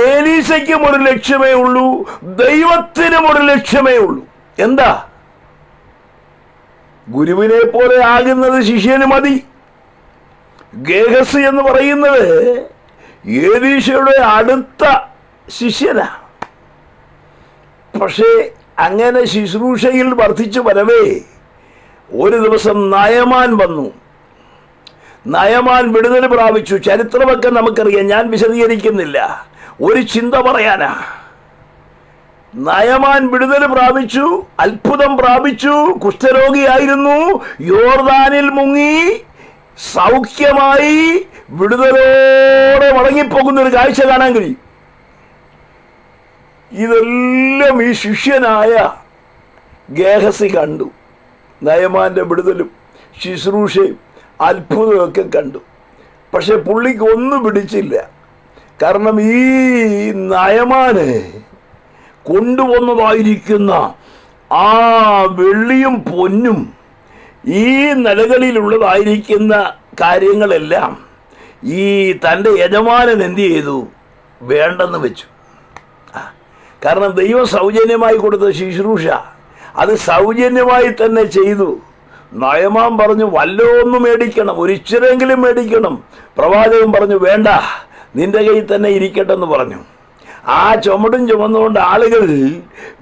എലീശയ്ക്കും ഒരു ലക്ഷ്യമേ ഉള്ളൂ, ദൈവത്തിനും ഒരു ലക്ഷ്യമേ ഉള്ളൂ. എന്താ? ഗുരുവിനെ പോലെ ആകുന്നത് ശിഷ്യന് മതി. ഗേഹസി എന്ന് പറയുന്നത് എലീശയുടെ അടുത്ത ശിഷ്യനാ. പക്ഷേ അങ്ങനെ ശുശ്രൂഷയിൽ വർദ്ധിച്ചു വരവേ ഒരു ദിവസം നയമാൻ വന്നു. നയമാൻ വിടുതൽ പ്രാപിച്ചു. ചരിത്രമൊക്കെ നമുക്കറിയാം, ഞാൻ വിശദീകരിക്കുന്നില്ല, ഒരു ചിന്ത പറയാനാ. നയമാൻ വിടുതൽ പ്രാപിച്ചു, അത്ഭുതം പ്രാപിച്ചു, കുഷ്ഠരോഗിയായിരുന്നു, യോർദാനിൽ മുങ്ങി സൗഖ്യമായി വിടുതലോടെ മടങ്ങിപ്പോകുന്ന ഒരു കാഴ്ച കാണാൻ കഴിയും. ഇതെല്ലാം ഈ ശിഷ്യനായ ഗേഹസി കണ്ടു. നയമാന്റെ വിടുതലും ശുശ്രൂഷയും അത്ഭുതമൊക്കെ കണ്ടു. പക്ഷെ പുള്ളിക്ക് ഒന്നും പിടിച്ചില്ല. കാരണം ഈ നയമാന് കൊണ്ടുവന്നതായിരിക്കുന്ന ആ വെള്ളിയും പൊന്നും ഈ നിലകളിലുള്ളതായിരിക്കുന്ന കാര്യങ്ങളെല്ലാം ഈ തൻ്റെ യജമാനൻ എന്ത് ചെയ്തു? വേണ്ടെന്ന് വെച്ചു. കാരണം ദൈവം സൗജന്യമായി കൊടുത്ത ശുശ്രൂഷ അത് സൗജന്യമായി തന്നെ ചെയ്തു. നയമാൻ പറഞ്ഞു, വല്ലതൊന്നും മേടിക്കണം, ഒരിച്ചിരെങ്കിലും മേടിക്കണം. പ്രവാചകൻ പറഞ്ഞു, വേണ്ട, നിന്റെ കയ്യിൽ തന്നെ ഇരിക്കട്ടെന്ന് പറഞ്ഞു. ആ ചുമടും ചുമന്നുകൊണ്ട് ആളുകൾ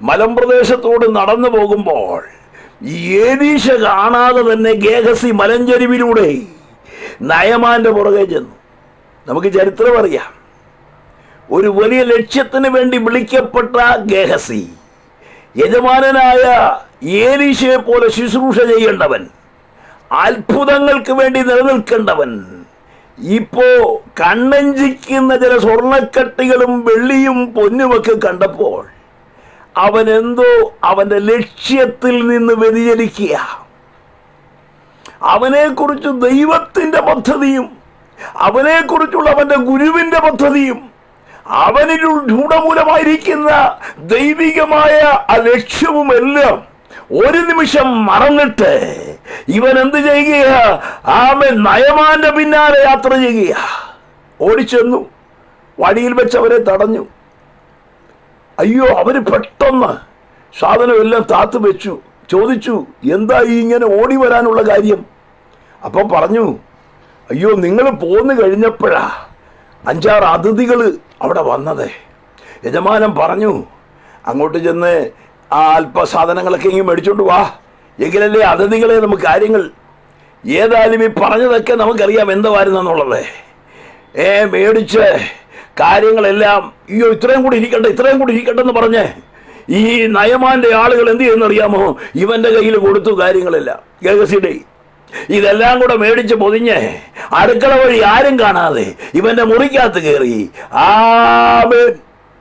മലമ്പ്രദേശത്തോട് നടന്നു പോകുമ്പോൾ എലീശ കാണാതെ തന്നെ ഗേഹസി മലഞ്ചരിവിലൂടെ നയമാന്റെ പുറകെ ചെന്നു. നമുക്ക് ചരിത്രം അറിയാം. ഒരു വലിയ ലക്ഷ്യത്തിന് വേണ്ടി വിളിക്കപ്പെട്ട ഗേഹസി, യജമാനനായ എലീശയെ പോലെ ശുശ്രൂഷ ചെയ്യേണ്ടവൻ, അത്ഭുതങ്ങൾക്ക് വേണ്ടി നിലനിൽക്കേണ്ടവൻ, ഇപ്പോ കണ്ണഞ്ചിക്കുന്ന ചില സ്വർണ്ണക്കട്ടികളും വെള്ളിയും പൊന്നുമൊക്കെ കണ്ടപ്പോൾ അവൻ എന്തോ അവന്റെ ലക്ഷ്യത്തിൽ നിന്ന് വ്യതിചലിക്കുക. അവനെക്കുറിച്ച് ദൈവത്തിന്റെ പദ്ധതിയും അവനെക്കുറിച്ചുള്ള അവന്റെ ഗുരുവിന്റെ പദ്ധതിയും അവനിൽ രൂഢമൂലമായിരിക്കുന്ന ദൈവികമായ ആ ലക്ഷ്യവുമെല്ലാം ഒരു നിമിഷം മറന്നിട്ട് ഇവൻ എന്ത് ചെയ്യുക? അവൻ നയമാന്റെ പിന്നാലെ യാത്ര ചെയ്യുക. ഓടിച്ചെന്നു, വഴിയിൽ വെച്ച് അവരെ തടഞ്ഞു. അയ്യോ, അവര് പെട്ടെന്ന് സാധനം എല്ലാം താത്തു വെച്ചു. ചോദിച്ചു, എന്താ ഇങ്ങനെ ഓടി വരാനുള്ള കാര്യം? അപ്പൊ പറഞ്ഞു, അയ്യോ, നിങ്ങൾ പോന്നു കഴിഞ്ഞപ്പോഴാ 5-6 അതിഥികൾ അവിടെ വന്നത്. യജമാനൻ പറഞ്ഞു, അങ്ങോട്ട് ചെന്ന് ആ അല്പസാധനങ്ങളൊക്കെ ഇങ്ങനെ മേടിച്ചോണ്ട് വാ, എങ്കിലല്ലേ അതിഥികളെ നമുക്ക് കാര്യങ്ങൾ. ഏതായാലും ഈ പറഞ്ഞതൊക്കെ നമുക്കറിയാം എന്തായിരുന്നെന്നുള്ളത്. മേടിച്ച് കാര്യങ്ങളെല്ലാം, അയ്യോ ഇത്രയും കൂടി ഇരിക്കട്ടെ എന്ന് പറഞ്ഞ് ഈ നയമാന്റെ ആളുകൾ എന്ത് ചെയ്യുന്നറിയാമോ? ഇവന്റെ കയ്യിൽ കൊടുത്തു കാര്യങ്ങളെല്ലാം. ഗേഹസിയുടെ ഇതെല്ലാം കൂടെ മേടിച്ച് പൊതിഞ്ഞ് അടുക്കള വഴി ആരും കാണാതെ ഇവന്റെ മുറിക്കകത്ത് കയറി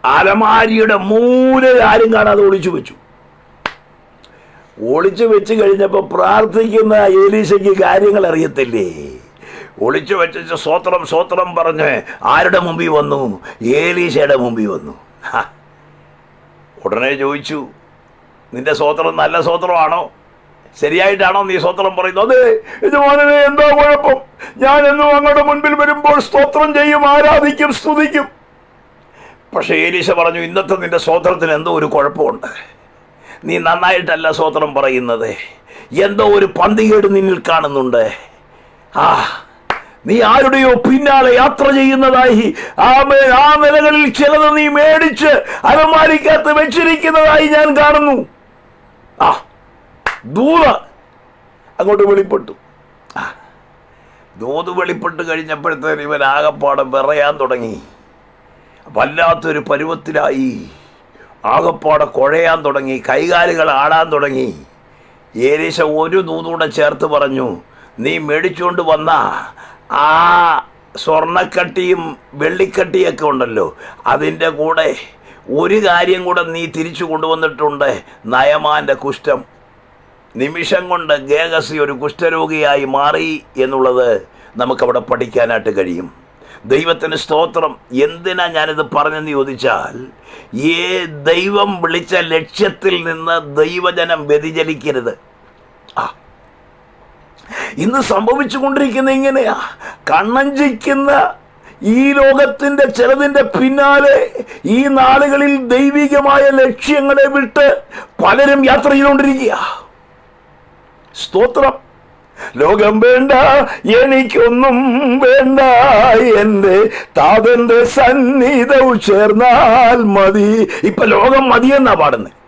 അലമാരിയുടെ മൂല ആരും കാണാതെ ഒളിച്ചു വെച്ചു. ഒളിച്ചു വെച്ച് കഴിഞ്ഞപ്പോൾ പ്രാർത്ഥിക്കുന്ന എലീശയ്ക്ക് കാര്യങ്ങൾ അറിയത്തില്ലേ? ഒളിച്ചു വെച്ച സ്തോത്രം സ്തോത്രം പറഞ്ഞ് ആരുടെ മുമ്പിൽ വന്നു? എലീശയുടെ മുമ്പിൽ വന്നു. ഉടനെ ചോദിച്ചു, നിന്റെ സ്തോത്രം നല്ല സ്തോത്രമാണോ? ശരിയായിട്ടാണോ നീ സ്തോത്രം പറയുന്നത്? അതെ യജമാനനെ, എന്താ കുഴപ്പം? ഞാൻ എന്നും അങ്ങയുടെ മുൻപിൽ വരുമ്പോൾ സ്തോത്രം ചെയ്യും, ആരാധിക്കും, സ്തുതിക്കും. പക്ഷെ എലീശ പറഞ്ഞു, ഇന്നത്തെ നിന്റെ സ്തോത്രത്തിന് എന്തോ ഒരു കുഴപ്പമുണ്ട്. നീ നന്നായിട്ടല്ല സ്തോത്രം പറയുന്നത്, എന്തോ ഒരു പന്തികേട് നിന്നിൽ കാണുന്നുണ്ട്. നീ ആരുടെയോ പിന്നാലെ യാത്ര ചെയ്യുന്നതായി, ആ നിലകളിൽ ചിലത് നീ മേടിച്ച് അലമാരിക്കകത്ത് വെച്ചിരിക്കുന്നതായി ഞാൻ കാണുന്നു. ദൂത അങ്ങോട്ട് വെളിപ്പെട്ടു. ദൂത് വെളിപ്പെട്ട് കഴിഞ്ഞപ്പോഴത്തേന് ഇവൻ ആകപ്പാടെ വിറയാൻ തുടങ്ങി. വല്ലാത്തൊരു പരുവത്തിലായി, ആകപ്പാടെ കുഴയാൻ തുടങ്ങി, കൈകാലുകൾ ആടാൻ തുടങ്ങി. എലീശ ഒരു ദൂതൂടെ ചേർത്ത് പറഞ്ഞു, നീ മേടിച്ചുകൊണ്ട് വന്ന ആ സ്വർണ്ണക്കട്ടിയും വെള്ളിക്കട്ടിയൊക്കെ ഉണ്ടല്ലോ, അതിൻ്റെ കൂടെ ഒരു കാര്യം കൂടെ നീ തിരിച്ചു കൊണ്ടുവന്നിട്ടുണ്ട്, നയമാൻ്റെ കുഷ്ഠം. നിമിഷം കൊണ്ട് ഗേഹസി ഒരു കുഷ്ഠരോഗിയായി മാറി എന്നുള്ളത് നമുക്കവിടെ പഠിക്കാനായിട്ട് കഴിയും. ദൈവത്തിന് സ്തോത്രം. എന്തിനാ ഞാനിത് പറഞ്ഞെന്ന് ചോദിച്ചാൽ, ദൈവം വിളിച്ച ലക്ഷ്യത്തിൽ നിന്ന് ദൈവജനം വ്യതിചലിക്കരുത്. ഇന്ന് സംഭവിച്ചു കൊണ്ടിരിക്കുന്ന ഇങ്ങനെയാ. കണ്ണഞ്ചിക്കുന്ന ഈ ലോകത്തിന്റെ ചിലതിൻ്റെ പിന്നാലെ ഈ നാളുകളിൽ ദൈവികമായ ലക്ഷ്യങ്ങളെ വിട്ട് പലരും യാത്ര ചെയ്തുകൊണ്ടിരിക്കുക. സ്തോത്രം. ലോകം വേണ്ട, എനിക്കൊന്നും വേണ്ട, എൻ്റെ താതന്റെ സന്നിധവും ചേർന്നാൽ മതി. ഇപ്പൊ ലോകം മതിയെന്നാ പാടുന്നത്.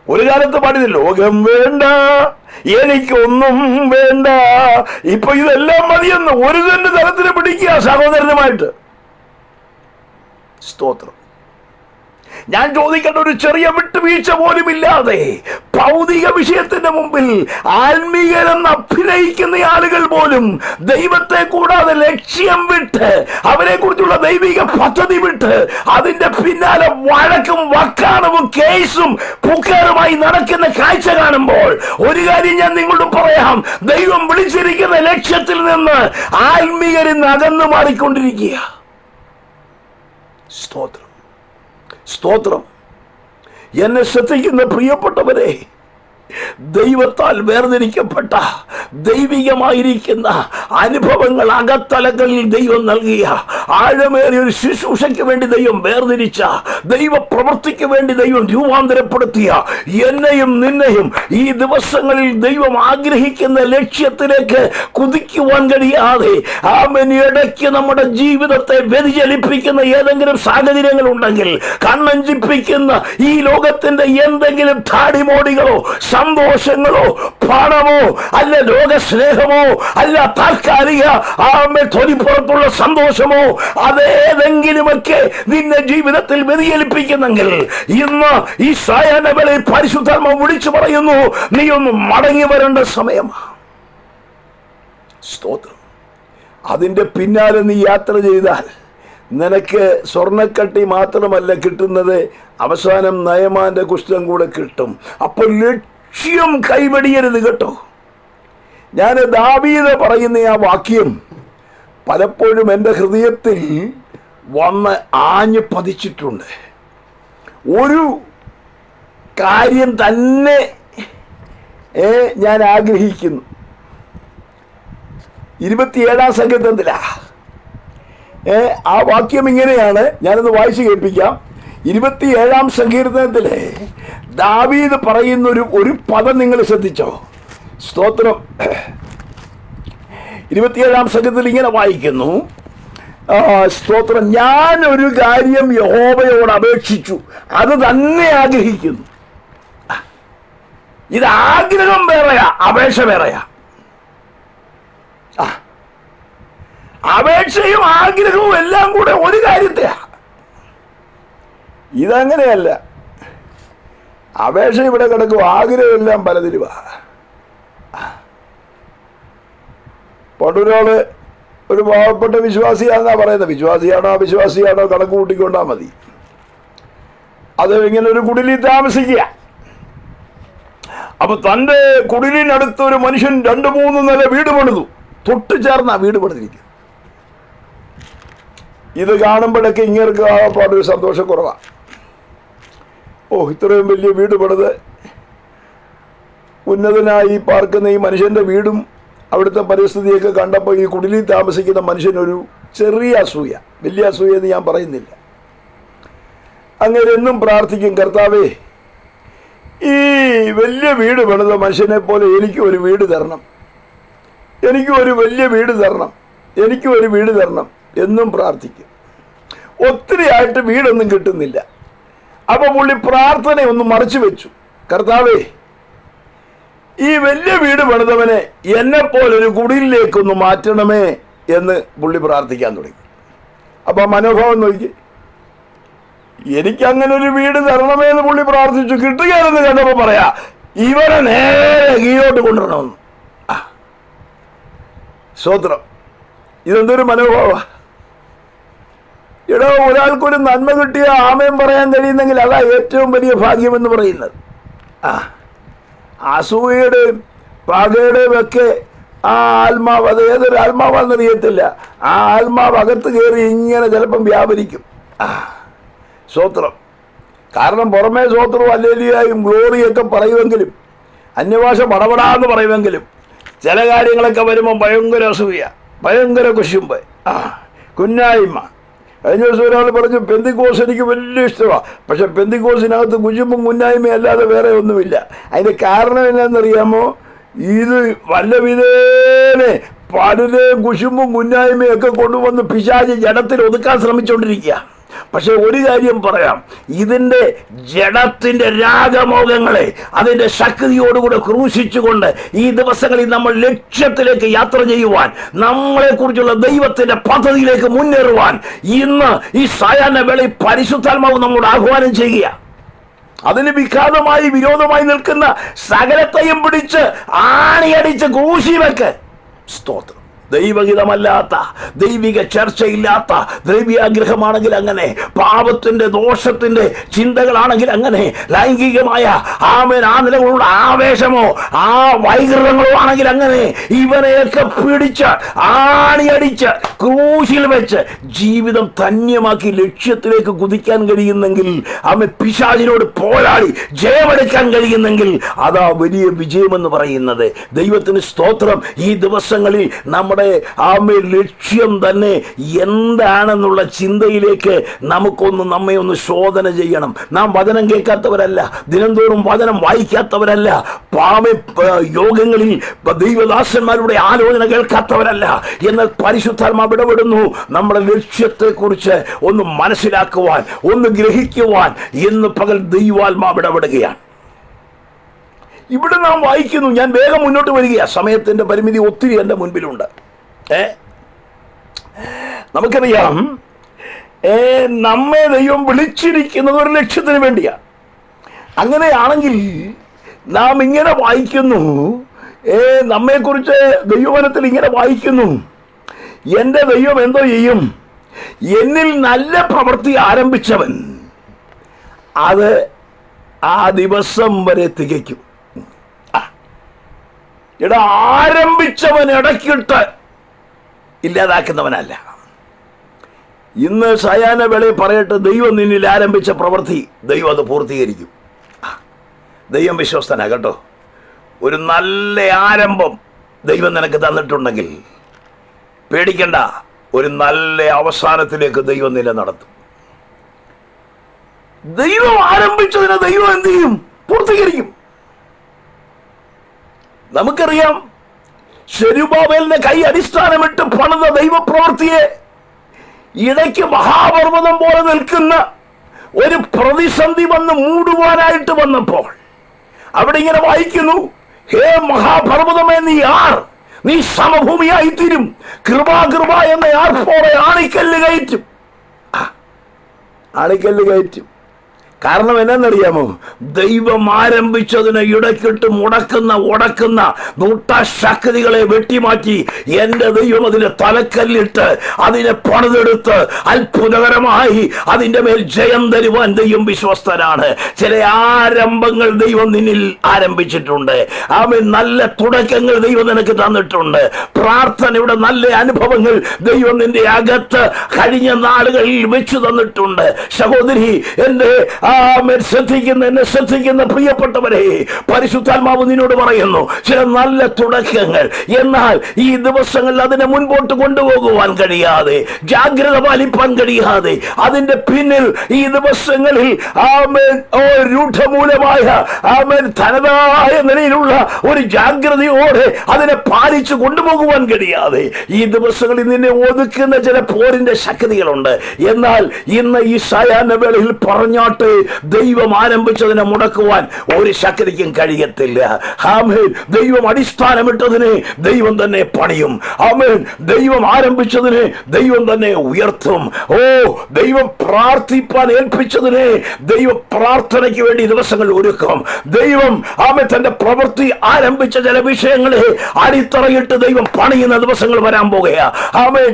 ഒരു കാലത്ത് പാടിയത് ലോകം വേണ്ട, എനിക്കൊന്നും വേണ്ട, ഇപ്പൊ ഇതെല്ലാം മതിയെന്ന് ഒരു തന്നെ തലത്തിന് പിടിക്കുക സഹോദരനുമായിട്ട്. സ്തോത്രം. ഞാൻ ചോദിക്കേണ്ട ഒരു ചെറിയ വിട്ടുവീഴ്ച പോലും ഇല്ലാതെ ഭൗതിക വിഷയത്തിന്റെ മുമ്പിൽ ആത്മീയരെന്ന് അഭിനയിക്കുന്ന ആളുകൾ പോലും ദൈവത്തെ കൂടാതെ ലക്ഷ്യം വിട്ട്, അവരെ കുറിച്ചുള്ള ദൈവിക പദ്ധതി വിട്ട് അതിന്റെ പിന്നാലെ വഴക്കും വക്കാണവും കേസും പുക്കാറുമായി നടക്കുന്ന കാഴ്ച കാണുമ്പോൾ ഒരു കാര്യം ഞാൻ നിങ്ങളോട് പറയാം, ദൈവം വിളിച്ചിരിക്കുന്ന ലക്ഷ്യത്തിൽ നിന്ന് ആത്മീയരിന്ന് അകന്നു മാറിക്കൊണ്ടിരിക്കുക. സ്തോത്രം. സ്തോത്രം. എന്നെ ശ്രദ്ധിക്കുന്ന പ്രിയപ്പെട്ടവരെ, ദൈവത്താൽ വേർതിരിക്കപ്പെട്ട ദൈവികമായിരിക്കുന്ന അനുഭവങ്ങൾ അകത്തലങ്ങളിൽ ദൈവം നൽകിയ ആഴമേറിയ ഒരു ശുശ്രൂഷയ്ക്ക് വേണ്ടി ദൈവം വേർതിരിച്ച, ദൈവ പ്രവൃത്തിക്ക് വേണ്ടി ദൈവം രൂപാന്തരപ്പെടുത്തിയ എന്നെയും നിന്നെയും ഈ ദിവസങ്ങളിൽ ദൈവം ആഗ്രഹിക്കുന്ന ലക്ഷ്യത്തിലേക്ക് കുതിക്കുവാൻ കഴിയാതെ ഇടയ്ക്ക് നമ്മുടെ ജീവിതത്തെ വ്യതിചലിപ്പിക്കുന്ന ഏതെങ്കിലും സാഹചര്യങ്ങൾ ഉണ്ടെങ്കിൽ, കണ്ണഞ്ചിപ്പിക്കുന്ന ഈ ലോകത്തിന്റെ എന്തെങ്കിലും ധാടിമോടികളോ സന്തോഷങ്ങളോ പണമോ അല്ല ലോകസ്നേഹമോ അല്ല താൽക്കാലിക തൊലിപ്പുറത്തുള്ള സന്തോഷമോ അതേതെങ്കിലുമൊക്കെ നിന്റെ ജീവിതത്തിൽ വ്യതിചലിപ്പിക്കുന്നെങ്കിൽ ഇന്ന് ഈ സായാഹ്നവേളയിൽ പരിശുദ്ധാത്മാവ് വിളിച്ചു പറയുന്നു, നീ ഒന്ന് മടങ്ങി വരേണ്ട സമയമാണ്. സ്തോത്രം. അതിന്റെ പിന്നാലെ നീ യാത്ര ചെയ്താൽ നിനക്ക് സ്വർണ്ണക്കട്ടി മാത്രമല്ല കിട്ടുന്നത്, അവസാനം നയമാന്റെ കുഷ്ഠം കൂടെ കിട്ടും. അപ്പോൾ ലക്ഷ്യം കൈവെടിയരുത് കേട്ടോ. ഞാൻ ദാവീദ് പറയുന്ന ആ വാക്യം പലപ്പോഴും എൻ്റെ ഹൃദയത്തിൽ വന്ന് ആഞ്ഞു പതിച്ചിട്ടുണ്ട്. ഒരു കാര്യം തന്നെ ഞാൻ ആഗ്രഹിക്കുന്നു. 27-ാം സങ്കീർത്തനത്തിലാ ആ വാക്യം ഇങ്ങനെയാണ്, ഞാനൊന്ന് വായിച്ചു കേൾപ്പിക്കാം. 27-ാം സങ്കീർത്തനത്തിലെ ദാവീദ് പറയുന്ന ഒരു പദം നിങ്ങൾ ശ്രദ്ധിച്ചോ? സ്തോത്രം. 27-ാം സങ്കീർത്തനത്തിൽ ഇങ്ങനെ വായിക്കുന്നു, സ്തോത്രം, ഞാൻ ഒരു കാര്യം യഹോവയോട് അപേക്ഷിച്ചു, അത് തന്നെ ആഗ്രഹിക്കുന്നു. ഇത് ആഗ്രഹം വേറെയാ, അപേക്ഷ വേറെയാ. അപേക്ഷയും ആഗ്രഹവും എല്ലാം കൂടെ ഒരു കാര്യത്തെയാ. ഇതങ്ങനെയല്ല. അപേക്ഷ ഇവിടെ കിടക്കും, ആഗ്രഹം എല്ലാം പലതിലുവാ. പണ്ടൊരാള് ഒരു പാവപ്പെട്ട വിശ്വാസിയാണെന്നാ പറയുന്നത്. വിശ്വാസിയാണോ അവിശ്വാസിയാണോ കണക്ക് കൂട്ടിക്കൊണ്ടാ മതി. അത് ഇങ്ങനെ ഒരു കുടിലിൽ താമസിക്കുക. അപ്പൊ തന്റെ കുടിലിനടുത്ത് ഒരു മനുഷ്യൻ 2-3 നില വീട് പണിതു. തൊട്ടു ചേർന്ന വീട് പണിതിരിക്കുക. ഇത് കാണുമ്പോഴൊക്കെ ഇങ്ങേർക്ക് ആകപ്പാടൊരു സന്തോഷക്കുറവാണ്. ഇത്രയും വലിയ വീട് പണിത് ഉന്നതനായി പാർക്കുന്ന ഈ മനുഷ്യന്റെ വീടും അവിടുത്തെ പരിസ്ഥിതിയൊക്കെ കണ്ടപ്പോൾ ഈ കുടിലിൽ താമസിക്കുന്ന മനുഷ്യനൊരു ചെറിയ അസൂയ, വലിയ അസൂയ എന്ന് ഞാൻ പറയുന്നില്ല. അങ്ങനെ എന്നും പ്രാർത്ഥിക്കും, കർത്താവേ, ഈ വലിയ വീട് പണിത മനുഷ്യനെ പോലെ എനിക്കും ഒരു വീട് തരണം, എനിക്കും ഒരു വലിയ വീട് തരണം, എനിക്കും ഒരു വീട് തരണം എന്നും പ്രാർത്ഥിക്കും. ഒത്തിരി ആയിട്ട് വീടൊന്നും കിട്ടുന്നില്ല. അപ്പൊ പുള്ളി പ്രാർത്ഥനയൊന്ന് മറച്ചു വെച്ചു. കർത്താവേ, ഈ വലിയ വീട് പണിതവനെ എന്നെപ്പോലൊരു കുടിലിലേക്കൊന്ന് മാറ്റണമേ എന്ന് പുള്ളി പ്രാർത്ഥിക്കാൻ തുടങ്ങി. അപ്പൊ മനോഭാവം നോക്കി, എനിക്കങ്ങനെ ഒരു വീട് തരണമേ എന്ന് പുള്ളി പ്രാർത്ഥിച്ചു. കിട്ടുകയെന്ന് കണ്ടപ്പോ പറയാ, ഇവനെ നേരെ കീഴോട്ട് കൊണ്ടുവരണമെന്ന്. സ്തോത്രം. ഇതെന്തൊരു മനോഭാവ! ഒരാൾക്കൊരു നന്മ കിട്ടിയ ആമേൻ പറയാൻ കഴിയുന്നെങ്കിൽ അതാ ഏറ്റവും വലിയ ഭാഗ്യമെന്ന് പറയുന്നത്. അസൂയയുടെയും പകയുടെയും ഒക്കെ ആ ആത്മാവ്, അത് ഏതൊരു ആത്മാവാണെന്നറിയത്തില്ല, ആ ആത്മാവ് അകത്ത് കയറി ഇങ്ങനെ ചിലപ്പം വ്യാപരിക്കും. സ്തോത്രം. കാരണം പുറമേ സ്തോത്രവും ഹല്ലേലൂയയും ഗ്ലോറിയൊക്കെ പറയുമെങ്കിലും, അന്യഭാഷ പടപടാന്ന് പറയുമെങ്കിലും, ചില കാര്യങ്ങളൊക്കെ വരുമ്പോൾ ഭയങ്കര അസൂയ, ഭയങ്കര കുശുമ്പ്, കുന്നായ്മ. കഴിഞ്ഞ ദിവസം ഒരാൾ പറഞ്ഞു, പെന്തിക്കോസ് എനിക്ക് വലിയ ഇഷ്ടമാണ്, പക്ഷെ പെന്തിക്കോസിനകത്ത് കുശുമ്പും കുന്നായ്മയും അല്ലാതെ വേറെ ഒന്നുമില്ല. അതിന്റെ കാരണം എന്നാണെന്നറിയാമോ? ഇത് വല്ല വിധേനെ പലരെയും കുശുമ്പും കുന്നായ്മയും ഒക്കെ കൊണ്ടുവന്ന് പിശാച് ജഡത്തിൽ ഒതുക്കാൻ ശ്രമിച്ചുകൊണ്ടിരിക്കുക. പക്ഷെ ഒരു കാര്യം പറയാം, ഇതിന്റെ ജഡത്തിന്റെ രാഗമോഹങ്ങളെ അതിന്റെ ശക്തിയോടുകൂടെ ക്രൂശിച്ചുകൊണ്ട് ഈ ദിവസങ്ങളിൽ നമ്മൾ ലക്ഷ്യത്തിലേക്ക് യാത്ര ചെയ്യുവാൻ, നമ്മളെ കുറിച്ചുള്ള ദൈവത്തിന്റെ പദ്ധതിയിലേക്ക് മുന്നേറുവാൻ ഇന്ന് ഈ സായാഹ്ന വേളയിൽ പരിശുദ്ധാത്മാവ് നമ്മോട് ആഹ്വാനം ചെയ്യുക. അതിന് വിഘാതമായി വിരോധമായി നിൽക്കുന്ന സകലത്തെയും പിടിച്ച് ആണിയടിച്ച് ക്രൂശി വെക്ക്. സ്തോത്രം. ദൈവഹിതമല്ലാത്ത, ദൈവിക ചർച്ചയില്ലാത്ത ദ്രവ്യാഗ്രഹമാണെങ്കിൽ അങ്ങനെ, പാപത്തിന്റെ ദോഷത്തിന്റെ ചിന്തകളാണെങ്കിൽ അങ്ങനെ, ലൈംഗികമായ ആ നിലകളുടെ ആവേശമോ ആ വൈകൃതങ്ങളോ ആണെങ്കിൽ അങ്ങനെ, ഇവനെയൊക്കെ പിടിച്ച് ആണിയടിച്ച് ക്രൂശിൽ വെച്ച് ജീവിതം ധന്യമാക്കി ലക്ഷ്യത്തിലേക്ക് കുതിക്കാൻ കഴിയുന്നെങ്കിൽ, പിശാചിനോട് പോരാടി ജയമെടുക്കാൻ കഴിയുന്നെങ്കിൽ അതാ വലിയ വിജയമെന്ന് പറയുന്നത്. ദൈവത്തിന് സ്തോത്രം. ഈ ദിവസങ്ങളിൽ നമ്മുടെ ലക്ഷ്യം തന്നെ എന്താണെന്നുള്ള ചിന്തയിലേക്ക് നമ്മെ ഒന്ന് ശോധന ചെയ്യണം. നാം വചനം കേൾക്കാത്തവരല്ല, ദിനംതോറും വചനം വായിക്കാത്തവരല്ല, യോഗങ്ങളിൽ ദൈവദാസന്മാരുടെ ആലോചന കേൾക്കാത്തവരല്ല. എന്നാൽ പരിശുദ്ധാത്മാവ് ഇടപെടുന്നു നമ്മുടെ ലക്ഷ്യത്തെക്കുറിച്ച് ഒന്ന് മനസ്സിലാക്കുവാൻ, ഒന്ന് ഗ്രഹിക്കുവാൻ ഇന്ന് പകൽ ദൈവാത്മാവ് ഇടപെടുകയാണ്. ഇവിടെ നാം വായിക്കുന്നു, ഞാൻ വേഗം മുന്നോട്ട് വരികയാണ്, സമയത്തിന്റെ പരിമിതി ഒത്തിരി എൻ്റെ മുൻപിലുണ്ട്. നമുക്കറിയാം, നമ്മെ ദൈവം വിളിച്ചിരിക്കുന്നത് ഒരു ലക്ഷ്യത്തിന് വേണ്ടിയാണ്. അങ്ങനെയാണെങ്കിൽ നാം ഇങ്ങനെ വായിക്കുന്നു, നമ്മെക്കുറിച്ച് ദൈവവചനത്തിൽ ഇങ്ങനെ വായിക്കുന്നു, എൻ്റെ ദൈവം എന്തോ ചെയ്യും, എന്നിൽ നല്ല പ്രവൃത്തി ആരംഭിച്ചവൻ അത് ആ ദിവസം വരെ തികയ്ക്കും. ആരംഭിച്ചവൻ ഇടയ്ക്കിട്ട് ഇല്ലാതാക്കുന്നവനല്ല. ഇന്ന് സായാഹ്ന വേളയിൽ പറയട്ടെ, ദൈവം നിന്നിൽ ആരംഭിച്ച പ്രവൃത്തി ദൈവം അത് പൂർത്തീകരിക്കും. ദൈവം വിശ്വസ്തനാ കേട്ടോ. ഒരു നല്ല ആരംഭം ദൈവം നിനക്ക് തന്നിട്ടുണ്ടെങ്കിൽ പേടിക്കണ്ട, ഒരു നല്ല അവസാനത്തിലേക്ക് ദൈവം നില നടത്തും. ദൈവം ആരംഭിച്ചതിനെ ദൈവം എന്ത് ചെയ്യും? പൂർത്തീകരിക്കും. നമുക്കറിയാം, സെരുബ്ബാബേലിന്റെ കൈ അടിസ്ഥാനമിട്ട് പണിത ദൈവപ്രവൃത്തിയെ ഇടയ്ക്ക് മഹാപർവ്വതം പോലെ നിൽക്കുന്ന ഒരു പ്രതിസന്ധി വന്ന് മൂടുവാനായിട്ട് വന്നപ്പോൾ അവിടെ ഇങ്ങനെ വായിക്കുന്നു, ഹേ മഹാപർവ്വതമേ, നീ ആർ, നീ സമഭൂമിയായിത്തീരും, കൃപ എന്ന ആർപ്പോടെ ആണിക്കല്ല് കയറ്റും. കാരണം എന്നാന്നറിയാമോ? ദൈവം ആരംഭിച്ചതിന് ഇടയ്ക്കിട്ട് ഉടക്കുന്ന നൂട്ടശക്തികളെ വെട്ടിമാറ്റി എന്റെ ദൈവം അതിനെ തലക്കല്ലിട്ട് അതിനെ പണിതെടുത്ത് അത്ഭുതകരമായി അതിന്റെ മേൽ ജയം തരുവാൻ ദൈവം വിശ്വസ്തനാണ്. ചില ആരംഭങ്ങൾ ദൈവം നിന്നിൽ ആരംഭിച്ചിട്ടുണ്ട്. നല്ല തുടക്കങ്ങൾ ദൈവം നിനക്ക് തന്നിട്ടുണ്ട്. പ്രാർത്ഥനയുടെ നല്ല അനുഭവങ്ങൾ ദൈവം നിന്റെ അകത്ത് കഴിഞ്ഞ നാളുകളിൽ വെച്ചു തന്നിട്ടുണ്ട്. സഹോദരി, എന്നെ ശ്രദ്ധിക്കുന്ന പ്രിയപ്പെട്ടവരെ, പരിശുദ്ധാത്മാവ് നിന്നോട് പറയുന്നു, ചില നല്ല തുടക്കങ്ങൾ, എന്നാൽ ഈ ദിവസങ്ങളിൽ അതിനെ മുൻപോട്ട് കൊണ്ടുപോകുവാൻ കഴിയാതെ, ജാഗ്രത പാലിപ്പാൻ കഴിയാതെ, അതിന്റെ പിന്നിൽ ഈ ദിവസങ്ങളിൽ രൂഢമൂലമായ തനതായ നിലയിലുള്ള ഒരു ജാഗ്രതയോടെ അതിനെ പാലിച്ചു കൊണ്ടുപോകുവാൻ കഴിയാതെ ഈ ദിവസങ്ങളിൽ നിന്നെ ഒതുക്കുന്ന ചില പോരിന്റെ ശക്തികളുണ്ട്. എന്നാൽ ഇന്ന് ഈ സായാഹ്ന വേളയിൽ പറഞ്ഞാട്ട്, ദൈവം ആരംഭിച്ചതിനെ മുടക്കുവാൻ ഒരു ശക്തിക്കും കഴിയത്തില്ല. ആമേൻ. ദൈവം അടിസ്ഥാനമിട്ടതിനെ ദൈവം തന്നെ പണിയും. ആമേൻ. ദൈവം ആരംഭിച്ചതിനെ ദൈവം തന്നെ ഉയർത്തും. ദൈവം പ്രാർത്ഥിപ്പാൻ ഏൽപ്പിച്ചതിനെ ദൈവം പ്രാർത്ഥനയ്ക്ക് വേണ്ടി ദിവസങ്ങൾ ഒരുക്കും. ദൈവം തന്റെ പ്രവൃത്തി ആരംഭിച്ച ചില വിഷയങ്ങളെ അടിത്തറയിട്ട് ദൈവം പണിയുന്ന ദിവസങ്ങൾ വരാൻ പോകുകയാ.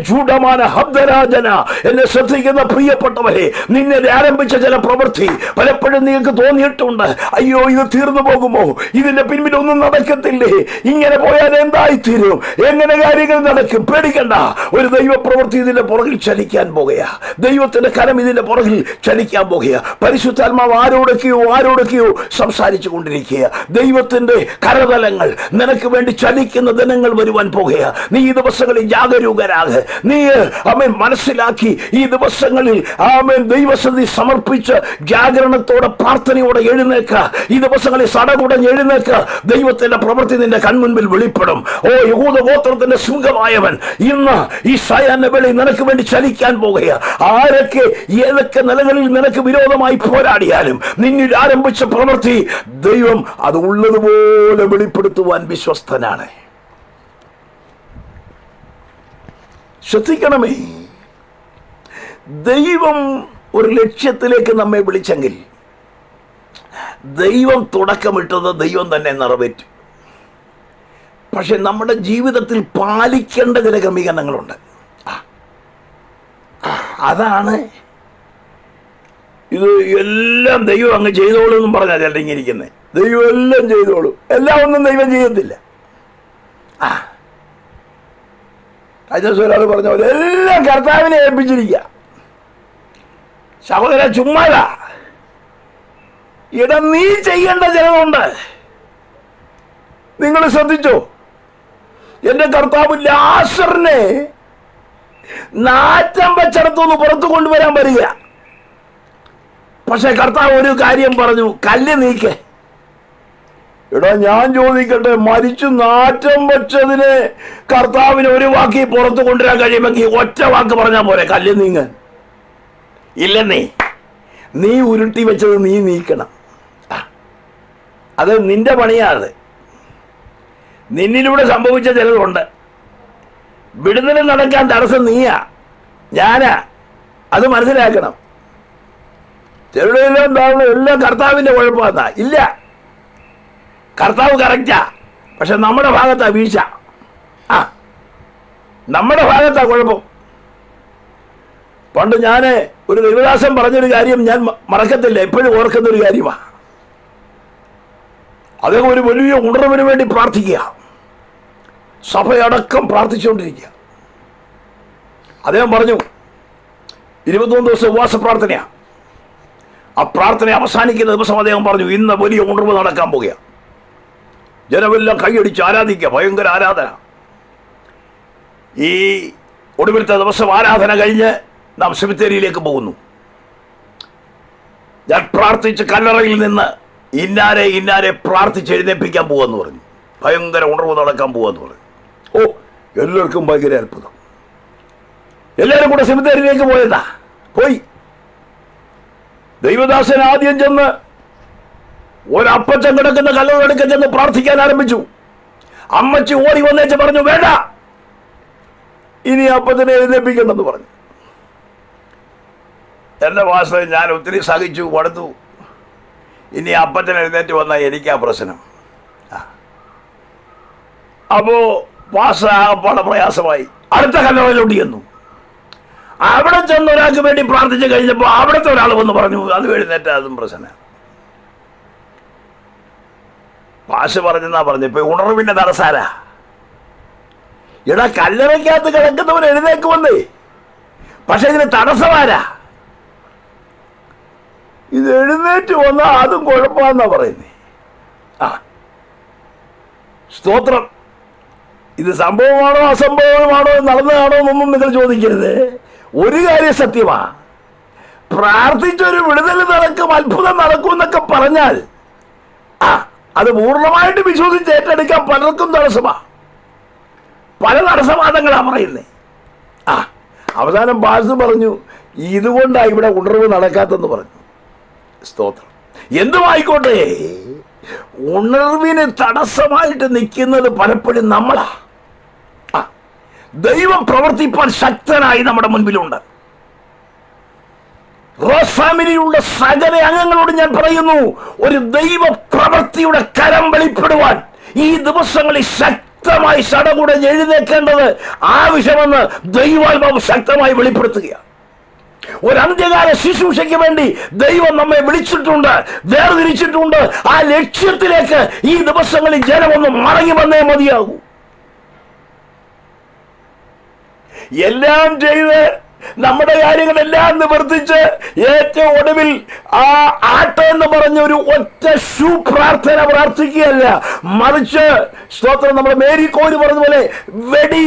ചൂടമാന ഹബ്ദരാജന, എന്നെ ശ്രദ്ധിക്കുന്ന പ്രിയപ്പെട്ടവരെ, നിന്നെ ആരംഭിച്ച ചില പ്രവൃത്തി പലപ്പോഴും നിങ്ങൾക്ക് തോന്നിയിട്ടുണ്ട്, അയ്യോ ഇത് തീർന്നു പോകുമോ, ഇതിന്റെ പിൻപിൽ ഒന്നും നടക്കത്തില്ലേ, ഇങ്ങനെ പോയാൽ എന്തായിത്തീരും, എങ്ങനെ കാര്യങ്ങൾ നടക്കും? പേടിക്കണ്ട, ഒരു ദൈവ പ്രവൃത്തി ഇതിന്റെ പുറകിൽ ചലിക്കാൻ പോകുകയാ. ദൈവത്തിന്റെ കരം ഇതിന്റെ പുറകിൽ ചലിക്കാൻ പോകുകയാ. പരിശുദ്ധാത്മാവ് ആരോടൊക്കെയോ സംസാരിച്ചു കൊണ്ടിരിക്കുക. ദൈവത്തിന്റെ കരതലങ്ങൾ നിനക്ക് വേണ്ടി ചലിക്കുന്ന ദിനങ്ങൾ വരുവാൻ പോകുകയാ. നീ ഈ ദിവസങ്ങളിൽ ജാഗരൂകരാക്. നീ മനസ്സിലാക്കി ഈ ദിവസങ്ങളിൽ ദൈവസന്നിധി സമർപ്പിച്ച് ജാഗരണത്തോടെ പ്രാർത്ഥനയോടെ എഴുന്നേക്ക. ഈ ദിവസങ്ങളിൽ സടകുടഞ്ഞ് എഴുന്നേക്ക. ദൈവത്തിന്റെ പ്രവൃത്തി നിന്റെ കൺമുൻപിൽ വെളിപ്പെടും. യഹൂദ ഗോത്രത്തിന്റെ സിംഹമായവൻ ഇന്ന് ഈ സായാഹ്ന വേളയിൽ നിനക്ക് വേണ്ടി ചലിക്കാൻ പോകുക. ആരൊക്കെ ഏതൊക്കെ നിലകളിൽ നിനക്ക് വിരോധമായി പോരാടിയാലും നിന്നിൽ ആരംഭിച്ച പ്രവൃത്തി ദൈവം അത് ഉള്ളതുപോലെ വെളിപ്പെടുത്തുവാൻ വിശ്വസ്തനാണ്. ശ്രദ്ധിക്കണമേ, ദൈവം ഒരു ലക്ഷ്യത്തിലേക്ക് നമ്മെ വിളിച്ചെങ്കിൽ ദൈവം തുടക്കമിട്ടത് ദൈവം തന്നെ നിറവേറ്റും. പക്ഷെ നമ്മുടെ ജീവിതത്തിൽ പാലിക്കേണ്ട ചില ക്രമീകരണങ്ങളുണ്ട്. അതാണ് ഇത് എല്ലാം ദൈവം അങ്ങ് ചെയ്തോളൂ എന്നും പറഞ്ഞാൽ ചിലങ്ങനെ ഇരിക്കുന്നത്. ദൈവം എല്ലാം ചെയ്തോളൂ, എല്ലാം ഒന്നും ദൈവം ചെയ്യത്തില്ല. ഒരാൾ പറഞ്ഞ പോലെ എല്ലാം കർത്താവിനെ ഏൽപ്പിച്ചിരിക്കുക. സഹോദര, ചുമ്മാതാ. നീ ചെയ്യേണ്ട ചിലതുണ്ട്. നിങ്ങൾ ശ്രദ്ധിച്ചോ? എന്റെ കർത്താവ് ലാസറിനെ നാറ്റം വെച്ചടത്തുനിന്ന് പുറത്തു കൊണ്ടുവരാൻ വരിക. പക്ഷെ കർത്താവ് ഒരു കാര്യം പറഞ്ഞു, കല്ല് നീക്കെ. ഞാൻ ചോദിക്കട്ടെ, മരിച്ചു നാറ്റം വെച്ചതിന് കർത്താവിന് ഒരു വാക്കി പുറത്തു കൊണ്ടുവരാൻ കഴിയുമെങ്കിൽ ഒറ്റ വാക്ക് പറഞ്ഞാൽ പോരെ, കല്ല് നീങ്ങാൻ. ഇല്ലെന്നേ, നീ ഉരുട്ടി വെച്ചത് നീ നീക്കണം. അത് നിന്റെ പണിയാണ്. നിന്നിലൂടെ സംഭവിച്ച ചിലതുണ്ട്. വിടുതൽ നടക്കാൻ തടസ്സം നീയാ, ഞാനാ. അത് മനസ്സിലാക്കണം. ചിലരെല്ലാം എന്താണ്, എല്ലാം കർത്താവിന്റെ കുഴപ്പമാ. ഇല്ല, കർത്താവ് കറക്റ്റാ, പക്ഷെ നമ്മുടെ ഭാഗത്താ വീഴ്ച. നമ്മുടെ ഭാഗത്താ കുഴപ്പം. പണ്ട് ഞാൻ ഒരു ദൈവദാസൻ പറഞ്ഞൊരു കാര്യം ഞാൻ മറക്കത്തില്ല, എപ്പോഴും ഓർക്കുന്നൊരു കാര്യമാണ്. അദ്ദേഹം ഒരു വലിയ ഉണർവിന് വേണ്ടി പ്രാർത്ഥിക്കുക, സഭയടക്കം പ്രാർത്ഥിച്ചുകൊണ്ടിരിക്കുക. അദ്ദേഹം പറഞ്ഞു 21 ദിവസം ഉപവാസ പ്രാർത്ഥനയാണ്. ആ പ്രാർത്ഥന അവസാനിക്കുന്ന ദിവസം അദ്ദേഹം പറഞ്ഞു, ഇന്ന് വലിയ ഉണർവ് നടക്കാൻ പോകുക, ജനമെല്ലാം കൈയടിച്ച് ആരാധിക്കുക, ഭയങ്കര ആരാധന. ഈ ഒടുവിലത്തെ ദിവസം ആരാധന കഴിഞ്ഞ് നാം സെമിത്തേരിയിലേക്ക് പോകുന്നു. ഞാൻ പ്രാർത്ഥിച്ച് കല്ലറയിൽ നിന്ന് ഇന്നാരെ പ്രാർത്ഥിച്ച് എഴുന്നേൽപ്പിക്കാൻ പോവാന്ന് പറഞ്ഞു. ഭയങ്കര ഉണർവ് നടക്കാൻ പോവാന്ന് പറഞ്ഞു. എല്ലാവർക്കും ഭയങ്കര അത്ഭുതം. എല്ലാവരും കൂടെ സെമിത്തേരിയിലേക്ക് പോയി. ദൈവദാസൻ ആദ്യം ചെന്ന് ഒരപ്പച്ചൻ കിടക്കുന്ന കല്ലറെടുക്കാൻ ചെന്ന് പ്രാർത്ഥിക്കാൻ ആരംഭിച്ചു. അമ്മച്ചി ഓടി വന്നേച്ച് പറഞ്ഞു, വേണ്ട, ഇനി അപ്പച്ചനെ എഴുന്നേൽപ്പിക്കണമെന്ന് പറഞ്ഞു. എന്റെ വാസ്തവം ഞാൻ ഒത്തിരി സഹിച്ചു, മടുത്തു. ഇനി അപ്പച്ചൻ എഴുന്നേറ്റ് വന്നാൽ എനിക്കാ പ്രശ്നം. അപ്പോ പാസ്സാകപ്പാടെ പ്രയാസമായി. അടുത്ത കല്ലറയിലോട്ട് ചെന്നു. അവിടെ ചെന്ന് ഒരാൾക്ക് വേണ്ടി പ്രാർത്ഥിച്ച് കഴിഞ്ഞപ്പോൾ അവിടുത്തെ ഒരാൾ വന്ന് പറഞ്ഞു അത് എഴുന്നേറ്റ അതും പ്രശ്നം. പാശ പറഞ്ഞെന്നാ പറഞ്ഞു. ഇപ്പൊ ഉണർവിന്റെ തടസ്സാരാ. എടാ കല്ലറയ്ക്കകത്ത് കിടക്കുന്നവൻ എഴുന്നേക്കുമെന്നേ, പക്ഷെ ഇതിന് തടസ്സമാരാ. ഇത് എഴുന്നേറ്റ് വന്നാൽ അതും കുഴപ്പമാണെന്നാ പറയുന്നേ. സ്തോത്രം. ഇത് സംഭവമാണോ അസംഭവമാണോ നടന്നതാണോ എന്നൊന്നും നിങ്ങൾ ചോദിക്കരുത്. ഒരു കാര്യം സത്യമാ, പ്രാർത്ഥിച്ചൊരു വിടുതൽ നടക്കും, അത്ഭുതം നടക്കും എന്നൊക്കെ പറഞ്ഞാൽ അത് പൂർണ്ണമായിട്ട് വിശ്വസിച്ച് ഏറ്റെടുക്കാൻ പലർക്കും തടസ്സമാ. പല തടസ്സവാദങ്ങളാ പറയുന്നേ. അവസാനം പാസ് പറഞ്ഞു ഇതുകൊണ്ടാ ഇവിടെ ഉണർവ് നടക്കാത്തെന്ന് പറഞ്ഞു. സ്തോത്രം. എന്തുമായിക്കോട്ടെ, ഉണർവിന് തടസ്സമായിട്ട് നിൽക്കുന്നത് പലപ്പോഴും നമ്മളാ. ദൈവം പ്രവർത്തിപ്പാൻ ശക്തനായി നമ്മുടെ മുൻപിലുണ്ട്. റോസ് ഫാമിലിയുള്ള സകല അംഗങ്ങളോട് ഞാൻ പറയുന്നു, ഒരു ദൈവ പ്രവൃത്തിയുടെ കരം വെളിപ്പെടുവാൻ ഈ ദിവസങ്ങളിൽ ശക്തമായി സടകൂടെ എഴുന്നേൽക്കേണ്ടത് ആവശ്യമെന്ന് ദൈവാത്മാവ് ശക്തമായി വെളിപ്പെടുത്തുകയാണ്. ഒരു അന്ത്യകാല ശുശ്രൂഷയ്ക്ക് വേണ്ടി ദൈവം നമ്മെ വിളിച്ചിട്ടുണ്ട്, വേർതിരിച്ചിട്ടുണ്ട്. ആ ലക്ഷ്യത്തിലേക്ക് ഈ ദിവസങ്ങളിൽ ജനമൊന്ന് മടങ്ങി വന്നേ മതിയാകൂ. എല്ലാം ചെയ്ത് നമ്മുടെ കാര്യങ്ങളെല്ലാം നിവർത്തിച്ച് ഏറ്റവും ഒടുവിൽ ആ ആട്ടെ എന്ന് പറഞ്ഞൊരു ഒറ്റ ഷൂ പ്രാർത്ഥന പ്രാർത്ഥിക്കുകയല്ല, മറിച്ച് സ്തോത്രം നമ്മുടെ മേരി കോര് പറഞ്ഞതുപോലെ വെടി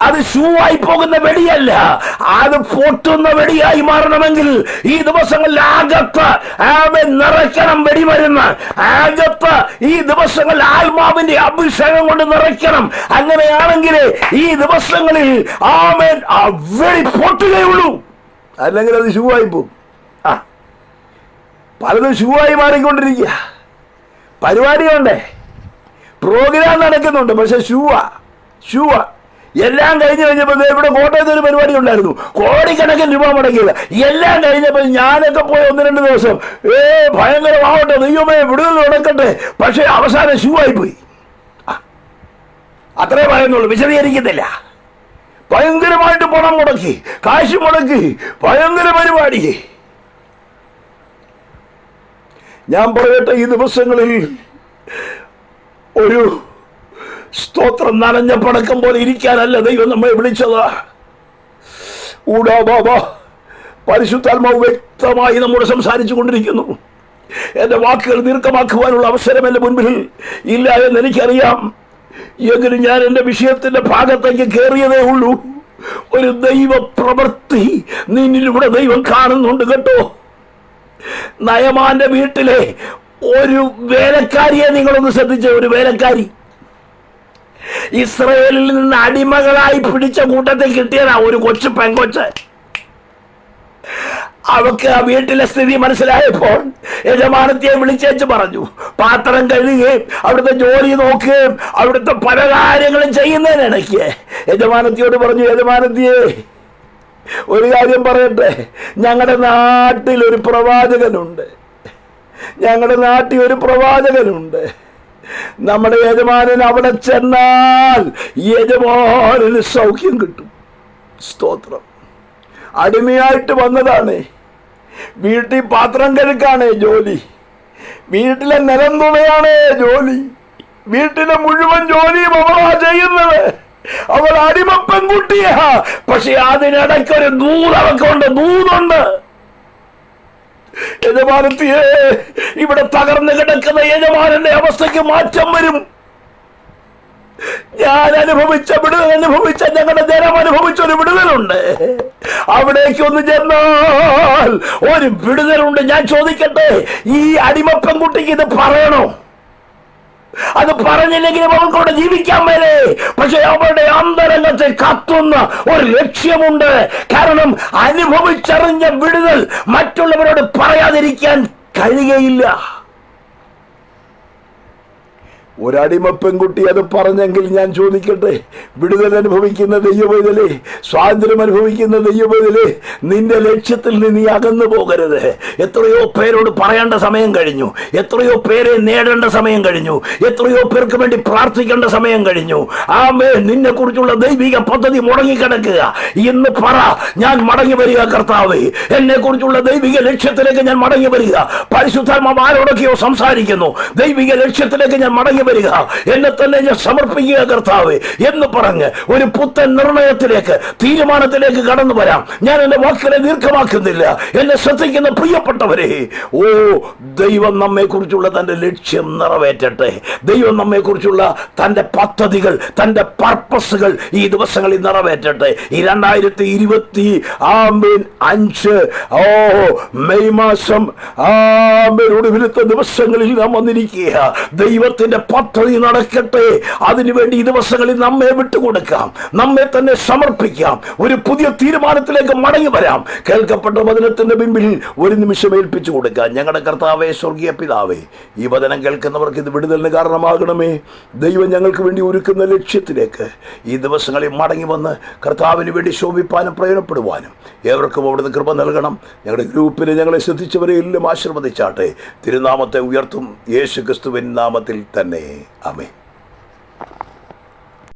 അത് ഷൂ ആയി പോകുന്ന വെടിയല്ല, അത് പൊട്ടുന്ന വെടിയായി മാറണമെങ്കിൽ ഈ ദിവസങ്ങളിൽ ആകത്ത് നിറയ്ക്കണം. വെടിമരുന്ന് ആകത്ത് ഈ ദിവസങ്ങളിൽ ആത്മാവിന്റെ അഭിഷേകം കൊണ്ട് നിറയ്ക്കണം. അങ്ങനെയാണെങ്കിൽ ഈ ദിവസങ്ങളിൽ ആമേൻ ആ വെടി പൊട്ടുകയുള്ളൂ, അല്ലെങ്കിൽ അത് ഷൂ ആയി പോകും. പലതും ഷൂ ആയി മാറിക്കൊണ്ടിരിക്കുക. പരിപാടിയുണ്ട്, പ്രോഗ്രാം നടക്കുന്നുണ്ട്, പക്ഷെ ഷൂവാ എല്ലാം കഴിഞ്ഞ് കഴിഞ്ഞപ്പോൾ ഇവിടെ കോട്ടയത്ത് ഒരു പരിപാടി ഉണ്ടായിരുന്നു, കോടിക്കണക്കിന് രൂപ മുടക്കിയില്ല. എല്ലാം കഴിഞ്ഞപ്പോൾ ഞാനൊക്കെ പോയി 1-2 ദിവസം ഭയങ്കരമാവട്ടെ, ദൈവമേ വിടുതൽ നടക്കട്ടെ, പക്ഷെ അവസാനം ഷൂ ആയിപ്പോയി. അത്രേ പറയുന്നുള്ളൂ, വിശദീകരിക്കുന്നില്ല. ഭയങ്കരമായിട്ട് പണം മുടക്കി, കാശ് മുടക്കി, ഭയങ്കര പരിപാടി. ഞാൻ പറയട്ടെ, ഈ ദിവസങ്ങളിൽ ഒരു സ്തോത്രം നനഞ്ഞ പടക്കം പോലെ ഇരിക്കാനല്ല ദൈവം നമ്മെ വിളിച്ചത്. പരിശുദ്ധാത്മാവ് വ്യക്തമായി നമ്മോട് സംസാരിച്ചു കൊണ്ടിരിക്കുന്നു. എന്റെ വാക്കുകൾ ദീർഘമാക്കുവാനുള്ള അവസരം എന്റെ മുൻപിൽ ഇല്ല എന്ന് എനിക്കറിയാം. എങ്കിലും ഞാൻ എന്റെ വിഷയത്തിന്റെ ഭാഗത്തേക്ക് കയറിയതേ ഉള്ളൂ. ഒരു ദൈവ പ്രവൃത്തി നിന്നിലൂടെ ദൈവം കാണുന്നുണ്ട് കേട്ടോ. നയമാന്റെ വീട്ടിലെ ഒരു വേലക്കാരിയെ നിങ്ങളൊന്ന് ശ്രദ്ധിച്ച. ഒരു വേലക്കാരി ഇസ്രയേലിൽ നിന്ന് അടിമകളായി പിടിച്ച കൂട്ടത്തിൽ കിട്ടിയതാ ഒരു കൊച്ചു പെങ്കൊച്ച്. അവക്ക് ആ വീട്ടിലെ സ്ഥിതി മനസ്സിലായപ്പോൾ യജമാനത്തിയെ വിളിച്ചേച്ച് പറഞ്ഞു, പാത്രം കഴുകുകയും അവിടുത്തെ ജോലി നോക്കുകയും അവിടുത്തെ പല കാര്യങ്ങളും ചെയ്യുന്നതിനിടയ്ക്ക് യജമാനത്തിയോട് പറഞ്ഞു, യജമാനത്തിയെ ഒരു കാര്യം പറയട്ടെ, ഞങ്ങളുടെ നാട്ടിൽ ഒരു പ്രവാചകനുണ്ട്. നമ്മുടെ യജമാനൻ അവിടെ ചെന്നാൽ യജമാനന് സൗഖ്യം കിട്ടും. സ്തോത്രം. അടിമയായിട്ട് വന്നതാണ്, വീട്ടിൽ പാത്രം കഴുകാണ് ജോലി, വീട്ടിലെ നിലം തുണയാണ് ജോലി, വീട്ടിലെ മുഴുവൻ ജോലിയും അവളാ ചെയ്യുന്നത്. അവൾ അടിമ പെൺകുട്ടിയാ, പക്ഷെ അതിനിടയ്ക്കൊരു ദൂതുണ്ട്. യജമാനത്തിയെ, ഇവിടെ തകർന്നു കിടക്കുന്ന യജമാനന്റെ അവസ്ഥയ്ക്ക് മാറ്റം വരും. ഞാൻ അനുഭവിച്ച ഞങ്ങളുടെ ജനം അനുഭവിച്ചൊരു വിടുതലുണ്ട്. അവിടേക്ക് ഒന്ന് ചെന്നാൽ ഒരു വിടുതലുണ്ട്. ഞാൻ ചോദിക്കട്ടെ, ഈ അടിമ പെൺകുട്ടിക്ക് ഇത് പറയണോ? അത് പറഞ്ഞില്ലെങ്കിലും അവൾക്കവിടെ ജീവിക്കാൻ വരെ. പക്ഷെ അവളുടെ അന്തരംഗത്തിൽ കത്തുന്ന ഒരു ലക്ഷ്യമുണ്ട്. കാരണം അനുഭവിച്ചറിഞ്ഞ വിടുതൽ മറ്റുള്ളവരോട് പറയാതിരിക്കാൻ കഴിയുകയില്ല. ഒരടിമ പെൺകുട്ടി അത് പറഞ്ഞെങ്കിൽ ഞാൻ ചോദിക്കട്ടെ, വിടുതൽ അനുഭവിക്കുന്ന ദൈവവേദലേ, സ്വാതന്ത്ര്യം അനുഭവിക്കുന്ന ദൈവവേദലേ, നിന്റെ ലക്ഷ്യത്തിൽ നിന്ന് നീ അകന്നു പോകരുത്. എത്രയോ പേരോട് പറയേണ്ട സമയം കഴിഞ്ഞു, എത്രയോ പേരെ നേടേണ്ട സമയം കഴിഞ്ഞു, എത്രയോ പേർക്ക് വേണ്ടി പ്രാർത്ഥിക്കേണ്ട സമയം കഴിഞ്ഞു. ആമേൻ. നിന്നെ കുറിച്ചുള്ള ദൈവിക പദ്ധതി മുടങ്ങിക്കിടക്കുക. ഇന്ന് പറ, ഞാൻ മടങ്ങി വരിക കർത്താവേ, എന്നെ കുറിച്ചുള്ള ദൈവിക ലക്ഷ്യത്തിലേക്ക് ഞാൻ മടങ്ങി വരിക. പരിശുദ്ധാത്മാവ് ആരോടൊക്കെയോ സംസാരിക്കുന്നു. ദൈവിക ലക്ഷ്യത്തിലേക്ക് ഞാൻ മടങ്ങി വരിക, എന്നെ തന്നെ ഞാൻ സമർപ്പിക്കുക കർത്താവേ എന്ന് പറഞ്ഞ് ഒരു പുത്തൻ നിർണയത്തിലേക്ക്, തീരുമാനത്തിലേക്ക് കടന്നു വരാം. ഞാൻ എന്റെ വാക്കുകളെ ദീർഘമാക്കുന്നില്ല. എന്നെ ശ്രദ്ധിക്കുന്ന പ്രിയപ്പെട്ടവരെ, ഓ ദൈവം നമ്മെ കുറിച്ചുള്ള തന്റെ ലക്ഷ്യം നിറവേറ്റട്ടെ. ദൈവം നമ്മെ കുറിച്ചുള്ള തന്റെ പദ്ധതികൾ, തന്റെ പർപ്പസുകൾ ഈ ദിവസങ്ങളിൽ നിറവേറ്റട്ടെ. ഈ 2025 മെയ് മാസം ഒടുവിലത്തെ ദിവസങ്ങളിൽ നാം വന്നിരിക്കുക. ദൈവത്തിന്റെ പദ്ധതി നടക്കട്ടെ. അതിനുവേണ്ടി ഈ ദിവസങ്ങളിൽ നമ്മെ വിട്ടുകൊടുക്കാം, നമ്മെ തന്നെ സമർപ്പിക്കാം, ഒരു പുതിയ തീരുമാനത്തിലേക്ക് മടങ്ങി വരാം. കേൾക്കപ്പെട്ട വചനത്തിന്റെ മുമ്പിൽ ഒരു നിമിഷം ഏൽപ്പിച്ചു കൊടുക്കാം. ഞങ്ങളുടെ കർത്താവേ, സ്വർഗീയ പിതാവേ, ഈ വചനം കേൾക്കുന്നവർക്ക് ഇത് വിടുതലിന് കാരണമാകണമേ. ദൈവം ഞങ്ങൾക്ക് വേണ്ടി ഒരുക്കുന്ന ലക്ഷ്യത്തിലേക്ക് ഈ ദിവസങ്ങളിൽ മടങ്ങി വന്ന് കർത്താവിന് വേണ്ടി ശോഭിപ്പാനും പ്രയോജനപ്പെടുവാനും ഏവർക്കും അവിടുന്ന് കൃപ നൽകണം. ഞങ്ങളുടെ ഗ്രൂപ്പിനെ, ഞങ്ങളെ ശ്രദ്ധിച്ചവരെ എല്ലാം ആശീർവദിച്ചാട്ടെ. തിരുനാമത്തെ ഉയർത്തും യേശു ക്രിസ്തുവിൻ നാമത്തിൽ തന്നെ. ആമേൻ.